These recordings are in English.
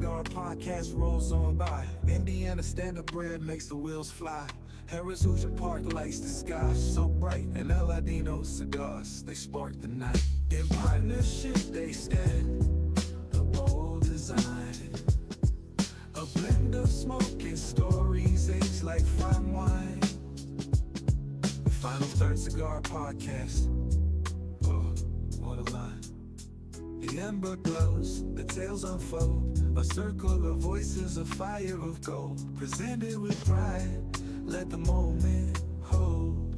Cigar podcast rolls on by. Indiana standard bread makes the wheels fly. Harris Hoosier Park lights the sky so bright. And El Ladino cigars, they spark the night. In partnership they stand, the bold design. A blend of smoke and stories aged like fine wine. The Final Third Cigar podcast. Oh, what a line. The ember glows, the tales unfold. A circle of voices, a fire of gold. Presented with pride, let the moment hold.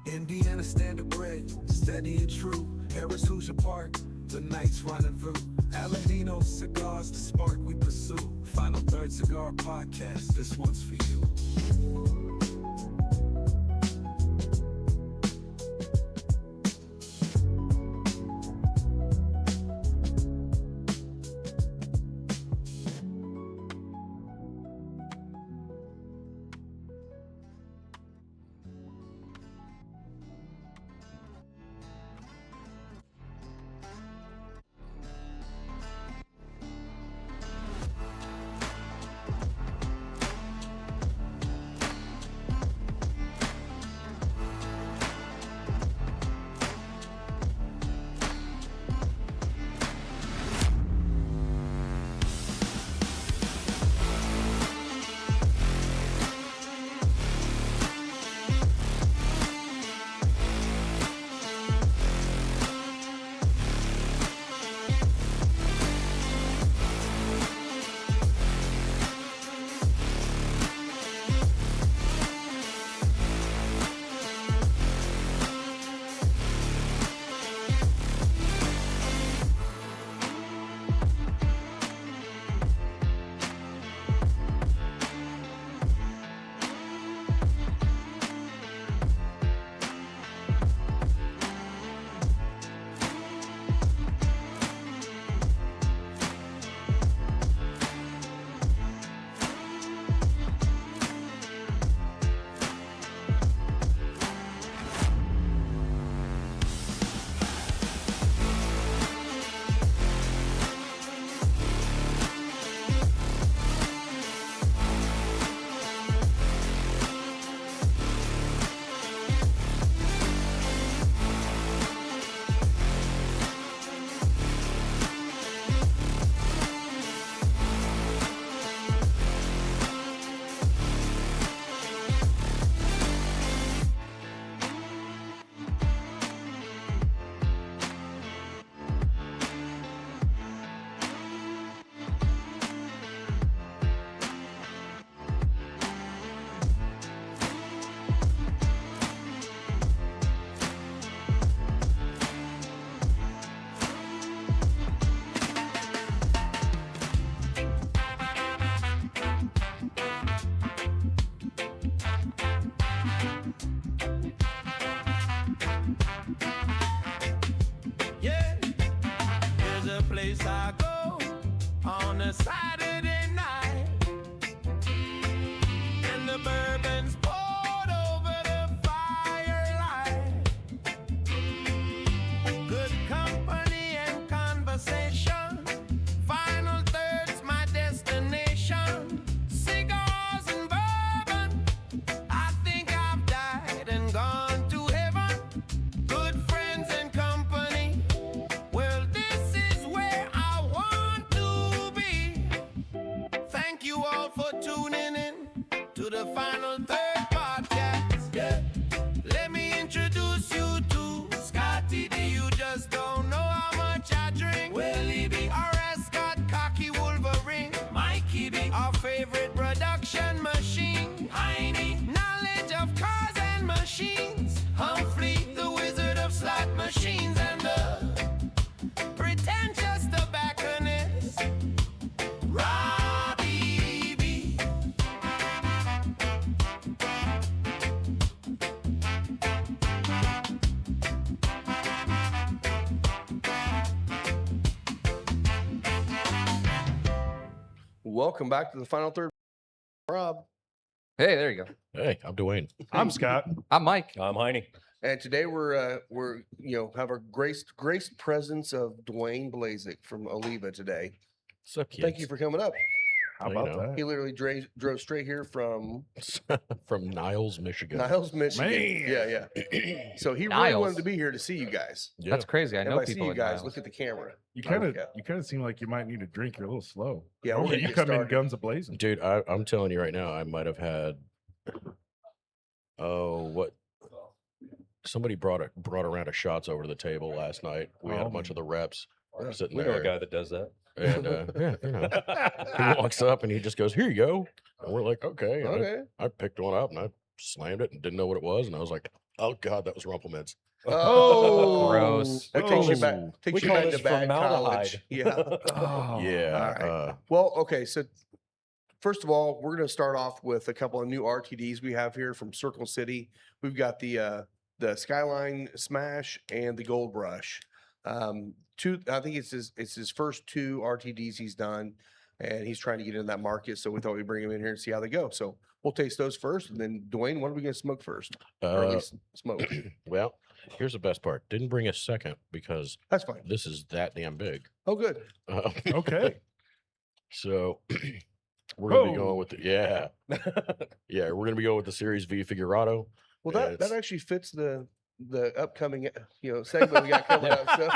Indiana standard bread, steady and true. Harris Hoosier Park, the night's rendezvous. Aladino cigars, the spark we pursue. Final Third Cigar podcast, this one's for you. Place I go on a Saturday night, and the bourbon's poured over the firelight. Good company and conversation. Final Third's my destination. Cigars and bourbon. I think I've died and gone to heaven. Good friends and company. Well, this is where I want to be. Thank you all for tuning in to the Final Third podcast. Yeah. Let me introduce you to Scotty D. You just don't know how much I drink. Willie B. R.S. Scott, Cocky Wolverine. Mikey B. Our favorite production machine. Heine. Knowledge of cars and machines. Humphrey, the wizard of slot machines. And the pretentious tobacconist, Robbie B. Welcome back to the Final Third. Rob. Hey, there you go. Hey, I'm Dwayne. I'm Scott. I'm Mike. I'm Heine. And today we're have our graced presence of Dwayne Blazik from Oliva today. What's up, kids? Thank you for coming up. How Well, you about know. He literally drove straight here from From Niles, Michigan. Niles, Michigan. Man. Yeah. So he really Niles. wanted to be here to see you guys. Yeah. That's crazy. I And know by see people you in guys, Niles. look at the camera. You Oh, kind of yeah. seem like you might need a drink. You're a little slow. Yeah, we're Normally gonna you get come in started. guns a blazing. Dude, I'm telling you right now, I might have had. What? Somebody brought around of shots over to the table last night. We had a bunch of the reps sitting We there. know a guy that does that. And yeah, you know, he walks up and he just goes, "Here you go." And we're like, "Okay." And Okay. I picked one up and I slammed it and didn't know what it was, and I was like, "Oh God, that was Rumplemints." Oh, Gross. That takes you Oh. back. Takes We you call back this to bad college. formaldehyde. Yeah. Oh, Yeah. all right. Well, okay. So, first of all, we're going to start off with a couple of new RTDs we have here from Circle City. We've got the Skyline Smash and the Gold Rush. I think it's his first two RTDs he's done, and he's trying to get into that market. So we thought we'd bring him in here and see how they go. So we'll taste those first, and then Dwayne, what are we going to smoke first, or at least smoke? Well, here's the best part. Didn't bring a second because That's fine. this is that damn big. Oh, good. Okay. So we're gonna be Whoa. going with yeah, we're gonna be going with the Series V Figurado. Well, that It's- actually fits the upcoming segment we got coming up. So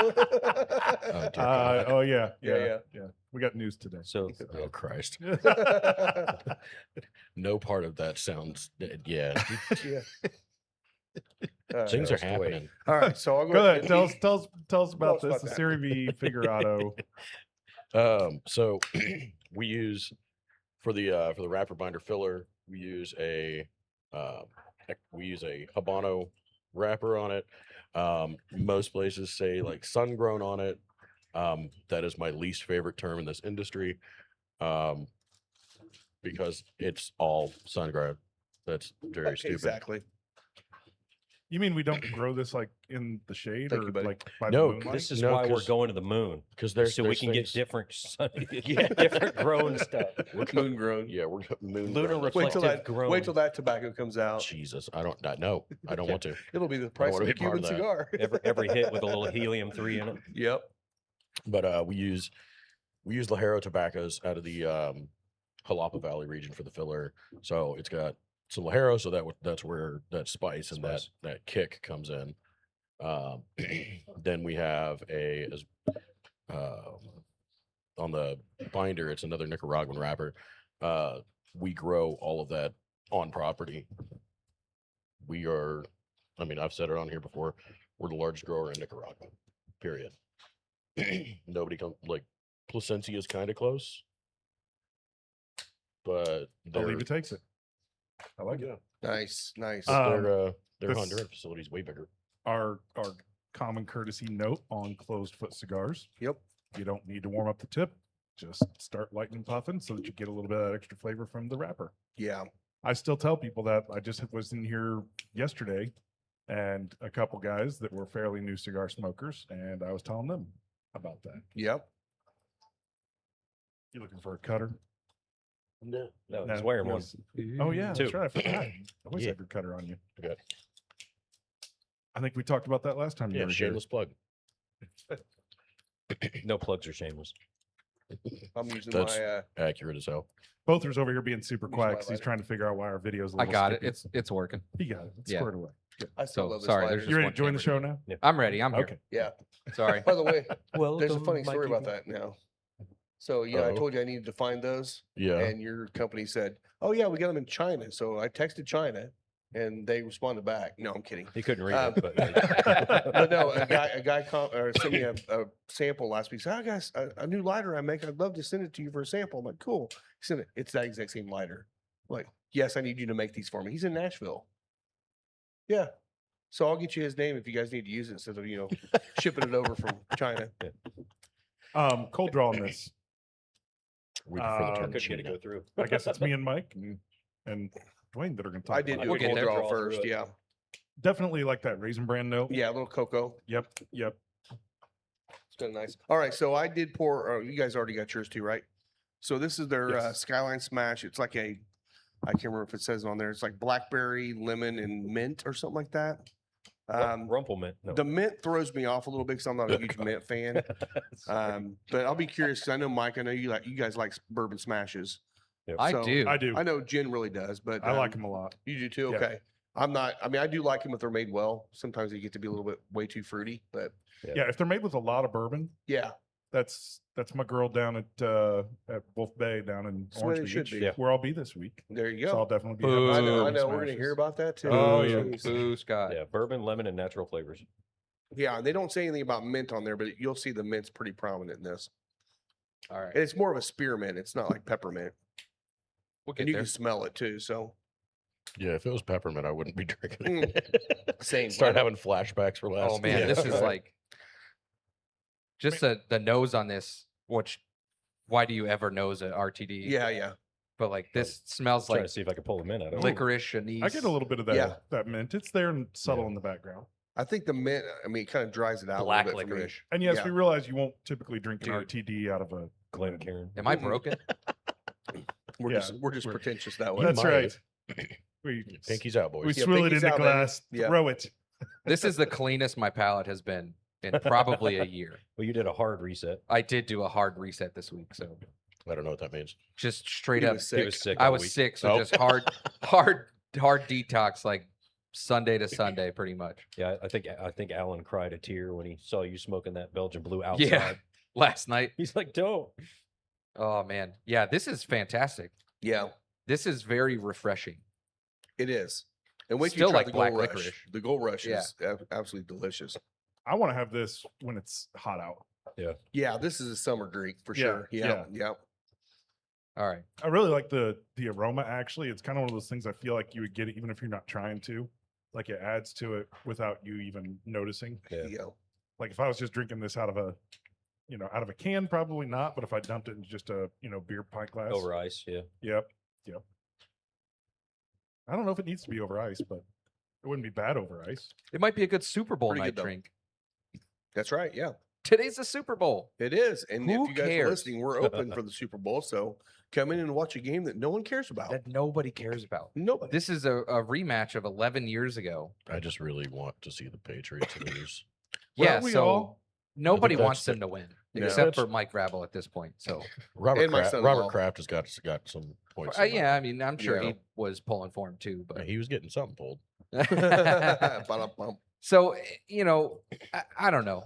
Oh, dear God. Oh yeah. Yeah, Yeah. We got news today. So Oh Christ! No part of that sounds. Yeah, yeah. All right. things are Just wait. happening. All right, so I'll go. Go ahead. ahead. Tell us Tell us about this. about The that. Series V Figurado. So we use for the wrapper binder filler. We use a Habano wrapper on it. Most places say like sun grown on it. That is my least favorite term in this industry, because it's all sun grown. That's very stupid. Exactly. You mean we don't grow this like in the shade Thank or you, buddy. like by No, the moonlight? this is No, why we're 'cause- going to the moon, Because there's so we there's can things- get different grown stuff. Moon grown. Yeah, we're moon Lunar grown. That's Wait till reflective that. grown. Wait till that tobacco comes out. Jesus, I don't want to. It'll be the price of wanna a be part Cuban of that. cigar. every hit with a little helium-3 in it. Yep. But we use Lajero tobaccos out of the Jalapa Valley region for the filler. So it's got some Lajero, so that's where that spice and Spice. that kick comes in. Then we have on the binder, it's another Nicaraguan wrapper. We grow all of that on property. We are, I mean, I've said it on here before, we're the largest grower in Nicaragua, period. Nobody comes, like, Placencia is kind of close, but Oliva takes it. I like it. Nice. Nice. their this- Honduran facility is way bigger. Our common courtesy note on closed foot cigars. Yep. You don't need to warm up the tip. Just start lightning puffing so that you get a little bit of that extra flavor from the wrapper. Yeah. I still tell people that. I just was in here yesterday and a couple guys that were fairly new cigar smokers, and I was telling them about that. Yep. You looking for a cutter? No, he's No, wearing no, one. s- Oh yeah, Two. that's right. I forgot. I always Yeah. had your cutter on you. Okay. I think we talked about that last time you Yeah, were shameless plug. No plugs are shameless. I'm using That's- my. Accurate as hell. here. Bothers over here being super Use quiet my 'cause he's lighter. trying to figure out why our videos. I got it. It's working. He got it. It's Yeah. squared away. I still So, love this sorry, lighter. there's You ready one to join the show camera now? I'm ready. I'm here. Okay. Yeah. Sorry. By the way, Well, there's a funny story about that now. So I Uh-oh. told you I needed to find those, Yeah. and your company said, "Oh yeah, we got them in China." So I texted China, and they responded back. No, I'm kidding. He couldn't read Um, it, but But no, a guy sent me a sample last week. Said, "I got a new lighter I make. I'd love to send it to you for a sample." I'm like, "Cool." He said, "It's that exact same lighter." I'm like, "Yes, I need you to make these for me." He's in Nashville. Yeah. So I'll get you his name if you guys need to use it instead of shipping it over from China. Cold draw on this. We prefer the term couldn't get it cheating. go through. I guess it's me and Mike and Dwayne that are going to talk. I did about do it. a get cold there. draw Draw through first. it. Yeah. Definitely like that raisin brand note. Yeah. A little cocoa. Yep. It's kind of nice. All right. So I did pour. You guys already got yours too, right? So this is their Yes. Skyline Smash. It's like I can't remember if it says it on there. It's like blackberry, lemon, and mint or something like that. Rumple mint. No. The mint throws me off a little bit because I'm not a huge mint fan. But I'll be curious because I know Mike. I know you guys like bourbon smashes. I So, do. I do. I know Jen really does, but I like them a lot. You do too. Yeah. Okay. I'm not. I mean, I do like them if they're made well. Sometimes they get to be a little bit way too fruity, but Yeah, if they're made with a lot of bourbon, yeah, that's my girl down at Wolf Bay down in That's the way they Orange should Beach, be. Yeah. where I'll be this week. there you So I'll go. definitely be. Boo. having some I know. bourbon We're gonna hear smashes. about that too. Oh, yeah. Jeez. Boo, Scott. Yeah, bourbon, lemon, and natural flavors. Yeah, and they don't say anything about mint on there, but you'll see the mint's pretty prominent in this. All right. And it's more of a spearmint. It's not like peppermint, We'll and get you there. can smell it too. So Yeah, if it was peppermint, I wouldn't be drinking Mm. it. Same. Start having flashbacks for last. Oh man, yeah. this is like just the nose on this. Which, why do you ever nose a RTD? yeah. But like this smells Trying like to see if I can pull them in. I don't know. licorice, anise. I get a little bit of that Yeah. that mint. It's there and subtle Yeah. in the background. I think the mint. I mean, it kind of dries it out black a little bit for me. licorice. And yes, Yeah. we realize you won't typically drink an Dude. RTD out of a Glen Cairn. Am I Mm-mm. broken? We're Yeah, just we're- pretentious that way. That's might. right. We Pinkies out, we boys. Yeah, swill it in pinkies the out, baby. glass, Yeah. throw it. This is the cleanest my palate has been in probably a year. Well, you did a hard reset. I did do a hard reset this week, so I don't know what that means. just straight He up. was He sick. was sick. I all was week. sick, so Oh. just hard detox, like Sunday to Sunday, pretty much. Yeah, I think Alan cried a tear when he saw you smoking that Belgian blue outside. Yeah, last night. He's like, "Don't." Oh man, yeah, this is fantastic. Yeah, This is very refreshing. it is. And wait till Still you try like the black Gold Rush. licorice. The Gold Rush Yeah. is absolutely delicious. I want to have this when it's hot out. Yeah, this is a summer drink for Yeah, sure. Yeah. All right, I really like the aroma. Actually, it's kind of one of those things I feel like you would get it even if you're not trying to. Like it adds to it without you even noticing. Yeah. Yeah. Like if I was just drinking this out of a can, probably not. But if I dumped it in just a beer pint glass, Over ice. Yeah. Yep. I don't know if it needs to be over ice, but it wouldn't be bad over ice. it might be a good Super Bowl Pretty night good, though. drink. That's right. Yeah, Today's the Super Bowl. it is. And Who if you guys cares? are listening, we're open for the Super Bowl. So come in and watch a game that no one cares about. That nobody cares about. Nobody. This is a rematch of 11 years ago. I just really want to see the Patriots lose. Well, Yeah, we so all- nobody that's wants the- them to win, No. except for Mike Rabel at this point. So, Robert And my Kraft, son-in-law. Robert Kraft has got some points. yeah, I mean, I'm sure Yeah. he was pulling for him too, but but he was getting something pulled. Ba-dum-bum. so I don't know.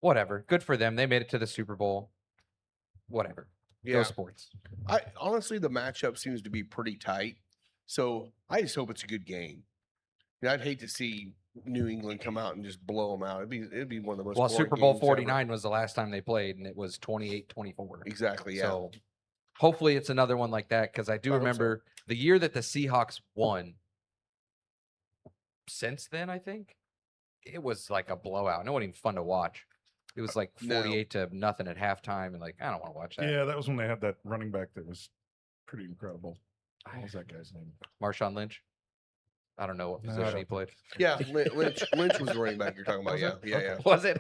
Whatever. Good for them. They made it to the Super Bowl. Whatever. Go Yeah. sports. I honestly, the matchup seems to be pretty tight. So I just hope it's a good game. And I'd hate to see New England come out and just blow them out. It'd be one of the most. Well, boring Super Bowl games ever. 49 was the last time they played, and it was 28-24. Exactly. Yeah. So hopefully it's another one like that, because I do I hope so. remember the year that the Seahawks won. Since then, I think it was like a blowout. And it wasn't even fun to watch. It was like No. 48-0 at halftime, and like I don't want to watch that. Yeah, that was when they had that running back that was pretty incredible. What was that guy's name? Marshawn Lynch. I don't know what No, I position don't he played. Yeah. Lynch was the running back you're talking about. Was Yeah. it?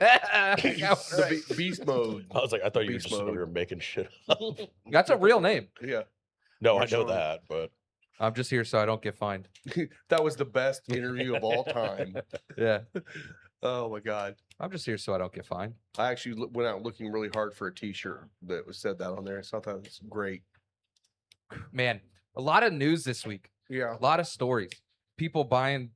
Yeah. Okay. Yeah. Was it? The beast mode. I was like, I thought you were Beast just over mode. here making shit up. That's a real name. Yeah. No, I know Marshawn. that, but I'm just here so I don't get fined. That was the best interview of all time. Yeah. Oh my God. I'm just here so I don't get fined. I actually went out looking really hard for a T-shirt that was said that on there. So I thought it was great. Man, a lot of news this week. Yeah. A lot of stories. People buying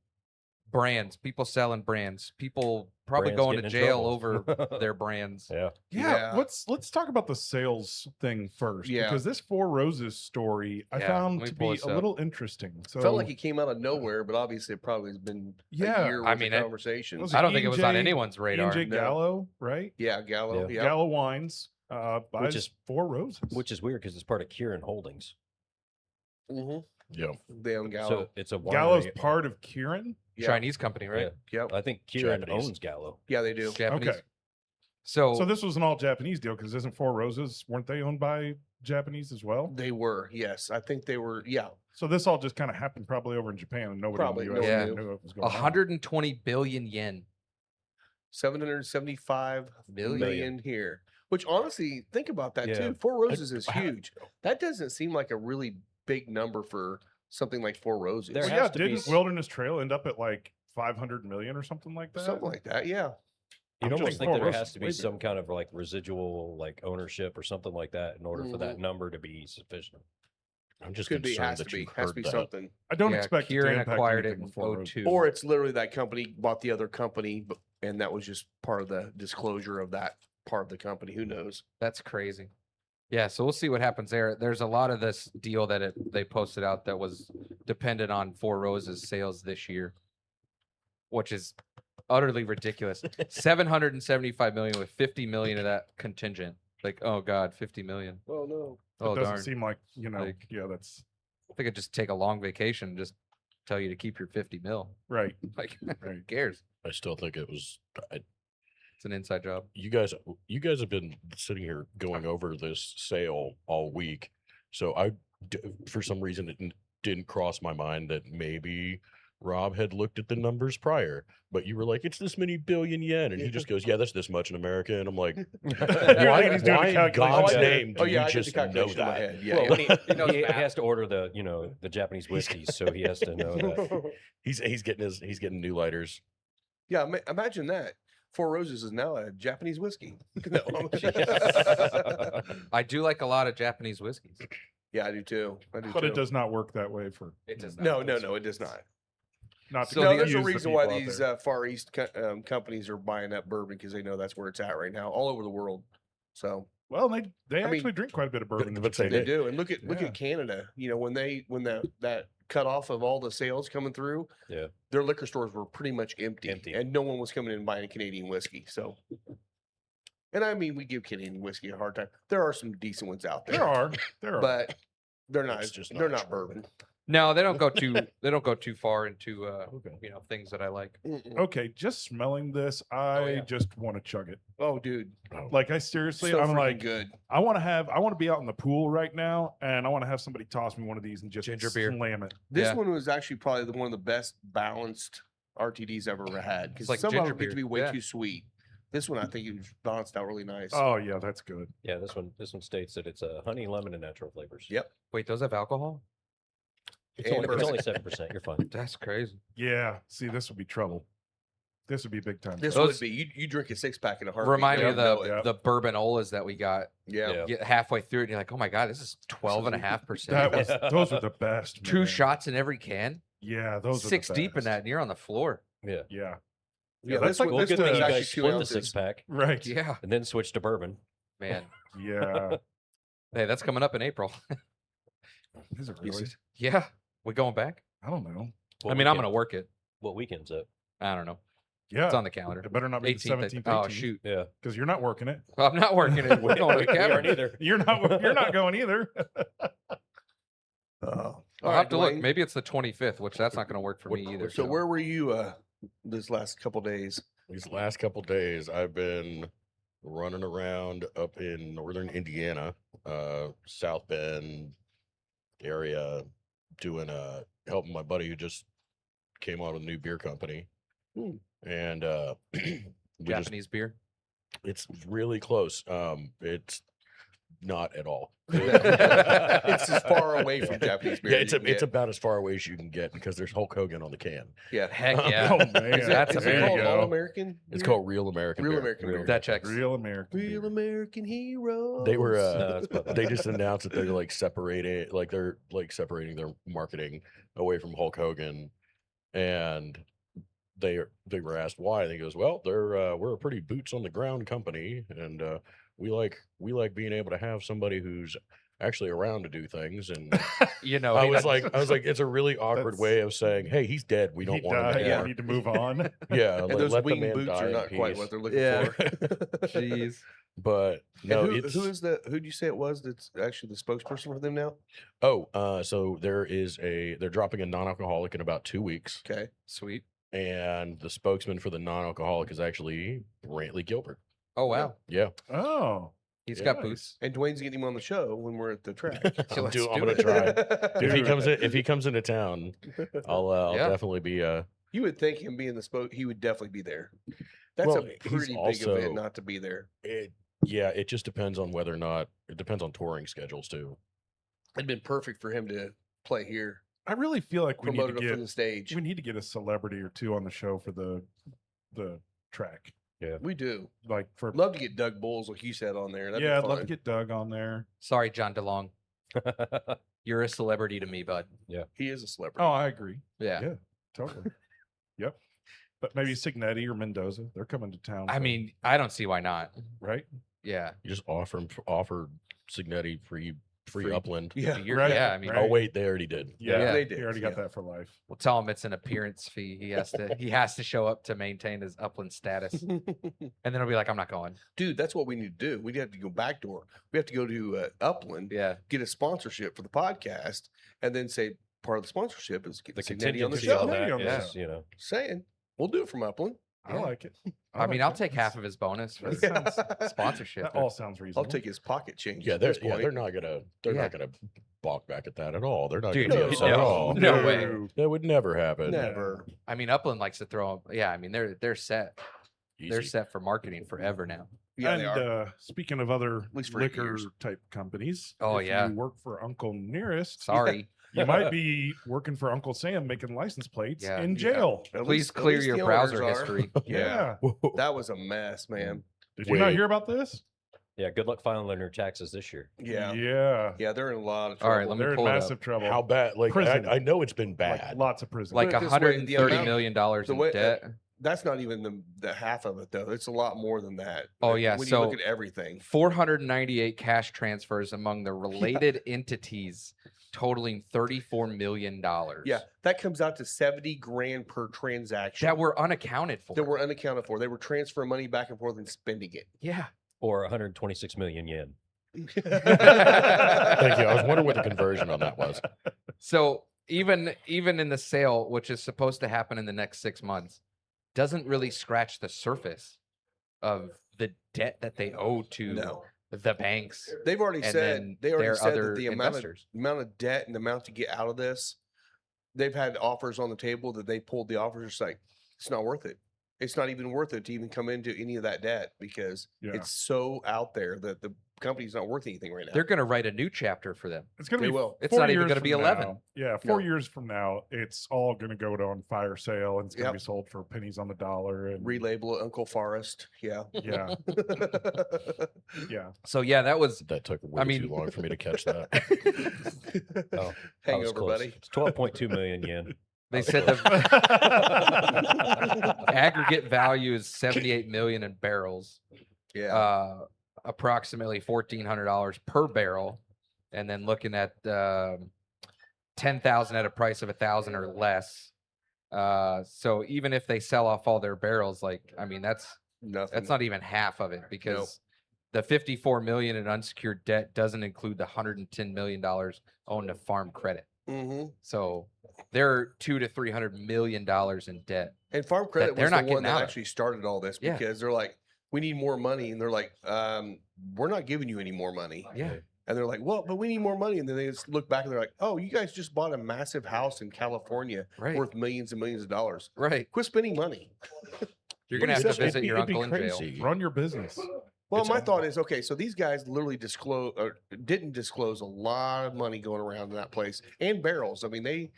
brands, people selling brands, people probably Brands going to getting in jail trouble. over their brands. Yeah. Yeah, Yeah. let's talk about the sales thing first. Yeah. Because this Four Roses story I Yeah, found let me to pull be this a up. little interesting. So Felt like he came out of nowhere, but obviously it probably has been Yeah, a year I worth mean, of it- conversation. was I don't think it was on E&J anyone's radar. E&J No. Gallo, right? Yeah, Gallo. Yeah. Yeah. Gallo Wines buys is- Four Roses. Which is weird because it's part of Kieran Holdings. Mm-hmm. yeah, They own Gallo. So it's a Gallo's winery. part of Kieran. Yeah. Chinese company, right? Yep. I think Kieran Japanese. owns Gallo. Yeah, they do. Japanese. Okay. So, So this was an all Japanese deal because isn't Four Roses, weren't they owned by Japanese as well? They were. Yes, I think they were. Yeah. So this all just kind of happened probably over in Japan and nobody Probably, in no the one US knew. knew what was going on. 120 billion yen. 775 million here. Which honestly, think about that Yeah. too. Four Roses is how- huge. That doesn't seem like a really big number for something like Four Roses. There Well, has yeah, to be didn't s- Wilderness Trail end up at like 500 million or something like that. Something like that. Yeah. You'd I'm almost just think that there Roses has to be way some kind of like residual like ownership or something like that in order for that Mhm. number to be sufficient. I'm just Could be, concerned has to that be, you've has to heard be that. something. I don't Yeah, expect it to Kieran impact acquired it anything in with Four Roses. 02. Or it's literally that company bought the other company, and that was just part of the disclosure of that part of the company. Who knows? That's crazy. Yeah, so we'll see what happens there. There's a lot of this deal that they posted out that was dependent on Four Roses sales this year, which is utterly ridiculous. 775 million with 50 million of that contingent. Like, oh God, 50 million. Oh no. Oh It doesn't darn. seem like, Like- yeah, that's I think I'd just take a long vacation and just tell you to keep your 50 mil. right. Like, who Right. cares? I still think it was. It's an inside job. You guys have been sitting here going over this sale all week, so for some reason it didn't cross my mind that maybe Rob had looked at the numbers prior, but you were like, it's this many billion yen, and he just goes, yeah, that's this much in America, and I'm like, why, He's doing why a in calculation. God's Yeah. name do Oh yeah, you I did the just know calculation in my that? head. Yeah. Well, yeah. when he, knows he math. has to order the Japanese whiskeys, so he has to know that. He's getting new lighters. Yeah, imagine that. Four Roses is now a Japanese whiskey. No, I do like a lot of Japanese whiskeys. yeah, I do too. I do But too. it does not work that way for. It does No, it does not. Not to So No, the- there's a confuse the reason why people out these there. Far East companies are buying up bourbon because they know that's where it's at right now, all over the world. So Well, they I mean, actually drink quite a bit of bourbon. in let's say Japan. they do, and look Yeah. at Canada. You know, when that cut off of all the sales coming through, Yeah. their liquor stores were pretty much empty, Empty. and no one was coming in and buying Canadian whiskey. So, and I mean, we give Canadian whiskey a hard time. There are some decent ones out there, There are. but they're not. It's just they're not not true. bourbon. No, they don't go too far into Okay. things that I like. Mm-mm. Okay, just smelling this, I yeah. just want to chug it. Oh, dude, Like I seriously, so I'm freaking like, good. I want to be out in the pool right now, and I want to have somebody toss me one of these and just Ginger beer. slam it. This Yeah. one was actually probably one of the best balanced RTDs I've ever had because like some of ginger them get to beer, be way yeah. too sweet. This one, I think it was balanced out really nice. Oh yeah, that's good. Yeah, this one states that it's honey, lemon, and natural flavors. Yep. Wait, those have alcohol? It's And only, bourbon. 7%. You're fine. That's crazy. Yeah. See, this would be trouble. This would be big time. This trouble. would be you drink a 6-pack in a heartbeat. Remind me you of know it. Yeah. the bourbon olas that we got. Yeah. Yeah. Get halfway through it and you're like, oh my God, this is 12.5%. That was those were the best. Two man. shots in every can. Yeah, those are Six the deep in best. that, and you're on the floor. Yeah. Yeah. Yeah, that's this like one- Well, this good one thing is you actually guys 2 split the ounces. 6-pack Right. Yeah, and then switch to bourbon. man. Yeah. Hey, that's coming up in April. Is it really? Yeah, we going back? I don't know. What I mean, I'm weekend- gonna work it. What weekend's it? I don't know. Yeah. It's on the calendar. It better not be the 18th. 17th. Oh shoot, Yeah. Because you're not working it. well, I'm not working it. We're going to the We aren't cavern. either. You're not going either. Oh. I'll have to look. Maybe it's the 25th, which that's not going to work for me either. So where were you this last couple days? These last couple days, I've been running around up in northern Indiana, South Bend area, doing helping my buddy who just came out with a new beer company, Hmm. and we just Japanese beer? it's really close. It's not at all. It's as far away from Japanese beer. Yeah, as it's you can it's get. about as far away as you can get because there's Hulk Hogan on the can. Yeah. Heck yeah. Oh man, Is it, That's is a it there called you All go. American? It's beer? called Real American Real Beer. American Real- beer. That checks. Real American. Real beer. American hero. They were No, it's about they just announced that they're like separating their marketing away from Hulk Hogan, and they were asked why. And he goes, well, we're a pretty boots on the ground company, and we like being able to have somebody who's actually around to do things. And You know, I he was doesn't- like, it's a really awkward That's- way of saying, hey, he's dead. We don't He want him died, anymore. We need to move on. Yeah, And those let the wing man boots die are in not quite peace. what they're looking Yeah. for. Jeez. But no, And it's who'd you say it was that's actually the spokesperson for them now? so they're dropping a non-alcoholic in about 2 weeks, Okay. Sweet. and the spokesman for the non-alcoholic is actually Brantley Gilbert. Oh wow. Yeah, Oh, He's got nice. boots. And Dwayne's getting him on the show when we're at the track. So let's I'm do gonna it. try. Dude. If he comes into town, I'll Yeah. definitely be You would think him being the he would definitely be there. That's Well, a he's pretty big also- event not to be there. it just depends on whether or not it depends on touring schedules too. It'd been perfect for him to play here. I really feel like we need promoted to it get from the stage. we need to get a celebrity or two on the show for the track. We do. Like for Love to get Doug Bulls, like you said, on there. That'd yeah, be I'd love to fun. get Doug on there. Sorry, John DeLong. You're a celebrity to me, bud. He is a celebrity. Oh, I agree. Yeah. Yeah, totally. Yep. But maybe Signetti or Mendoza, they're coming to town. I for- mean, I don't see why not. right? Yeah. You just offer Signetti free Free. upland. Yeah. Right, Yeah. I mean, Oh right. wait, they already did. Yeah, they He did, already got yeah. that for life. we'll tell him it's an appearance fee. He has to show up to maintain his upland status. And then he'll be like, I'm not going. Dude, that's what we need to do. We have to go backdoor. We have to go to Upland, Yeah. get a sponsorship for the podcast, and then say part of the sponsorship is The getting Signetti on the contingency show. on Signetti that on the is, show. you know, Saying we'll do it from Upland. I Yeah. like it. I mean, like I'll it. take half of his bonus for That sounds- sponsorship. That all sounds reasonable. I'll take his pocket change. Yeah, at they're this point. they're not gonna Yeah. balk back at that at all. They're not Dude, gonna no, be upset at no. all. No way. That would never happen. Never. I mean, Upland likes to throw. Yeah. I mean, they're set. They're Easy. set for marketing forever now. Yeah, and they are. Speaking of other least for 8 liquor years. type companies, Oh, if yeah. you work for Uncle Nearest, Sorry. you might be working for Uncle Sam making license plates Yeah. in Yeah. jail. At Please least- at clear least your the browser owners are. history. Yeah. That was a mess, man. Did you not Wait. hear about this? yeah. Good luck filing their taxes this year. Yeah. Yeah. Yeah, they're in a lot of All trouble. right, let me They're in pull it up. massive trouble. How bad? Like Prison. I know it's been Like, bad. lots of prison. Like Put it this way, the $130 amount- million the in way- debt. That's not even the half of it though. It's a lot more than that. Oh, Like, yeah, When so- you look at everything. 498 cash transfers among the related entities totaling $34 million. Yeah, that comes out to 70 grand per transaction. That were unaccounted for. that were unaccounted for. They were transferring money back and forth and spending it. Yeah. Or 126 million yen. Thank you. I was wondering what the conversion on that was. So even in the sale, which is supposed to happen in the next 6 months, doesn't really scratch the surface of the debt that they owe to No. the banks. They've already And said then they already their said other that the investors. amount of debt and the amount to get out of this, they've had offers on the table that they pulled the offers. It's like it's not worth it. It's not even worth it to even come into any of that debt because Yeah. it's so out there that the company's not worth anything right now. They're going to write a new chapter for them. It's going They to be. will. It's 4 not even years gonna be from 11. now. Yeah, 4 No. years from now, it's all going to go to on fire sale, and it's going to Yep. be sold for pennies on the dollar. And Relabel it Uncle Forest. Yeah. yeah, yeah. So yeah, that was That took way mean- too long for me to catch that. Oh, I was Hangover, close. buddy. It's 12.2 million yen. they was said close. the aggregate value is 78 million in barrels. Yeah. Approximately $1,400 per barrel, and then looking at 10,000 at a price of 1,000 or less. So even if they sell off all their barrels, like I mean, that's Nothing. not even half of it because the 54 million in unsecured debt doesn't include the $110 million owned to farm credit. hmm So they're $200 to $300 million in debt. And Farm Credit they're was not the one getting out that of. actually started all this Yeah. because they're like, we need more money. And they're like, we're not giving you any more money. Yeah. And they're like, well, but we need more money. And then they just look back and they're like, oh, you guys just bought a massive house in California Right. worth millions and millions of dollars. Right. Quit spending money. You're What gonna is have to that? visit your It'd be uncle in jail. crazy. Run your business. Well, It's my a- thought is, okay, so these guys literally didn't disclose a lot of money going around in that place and barrels. I mean,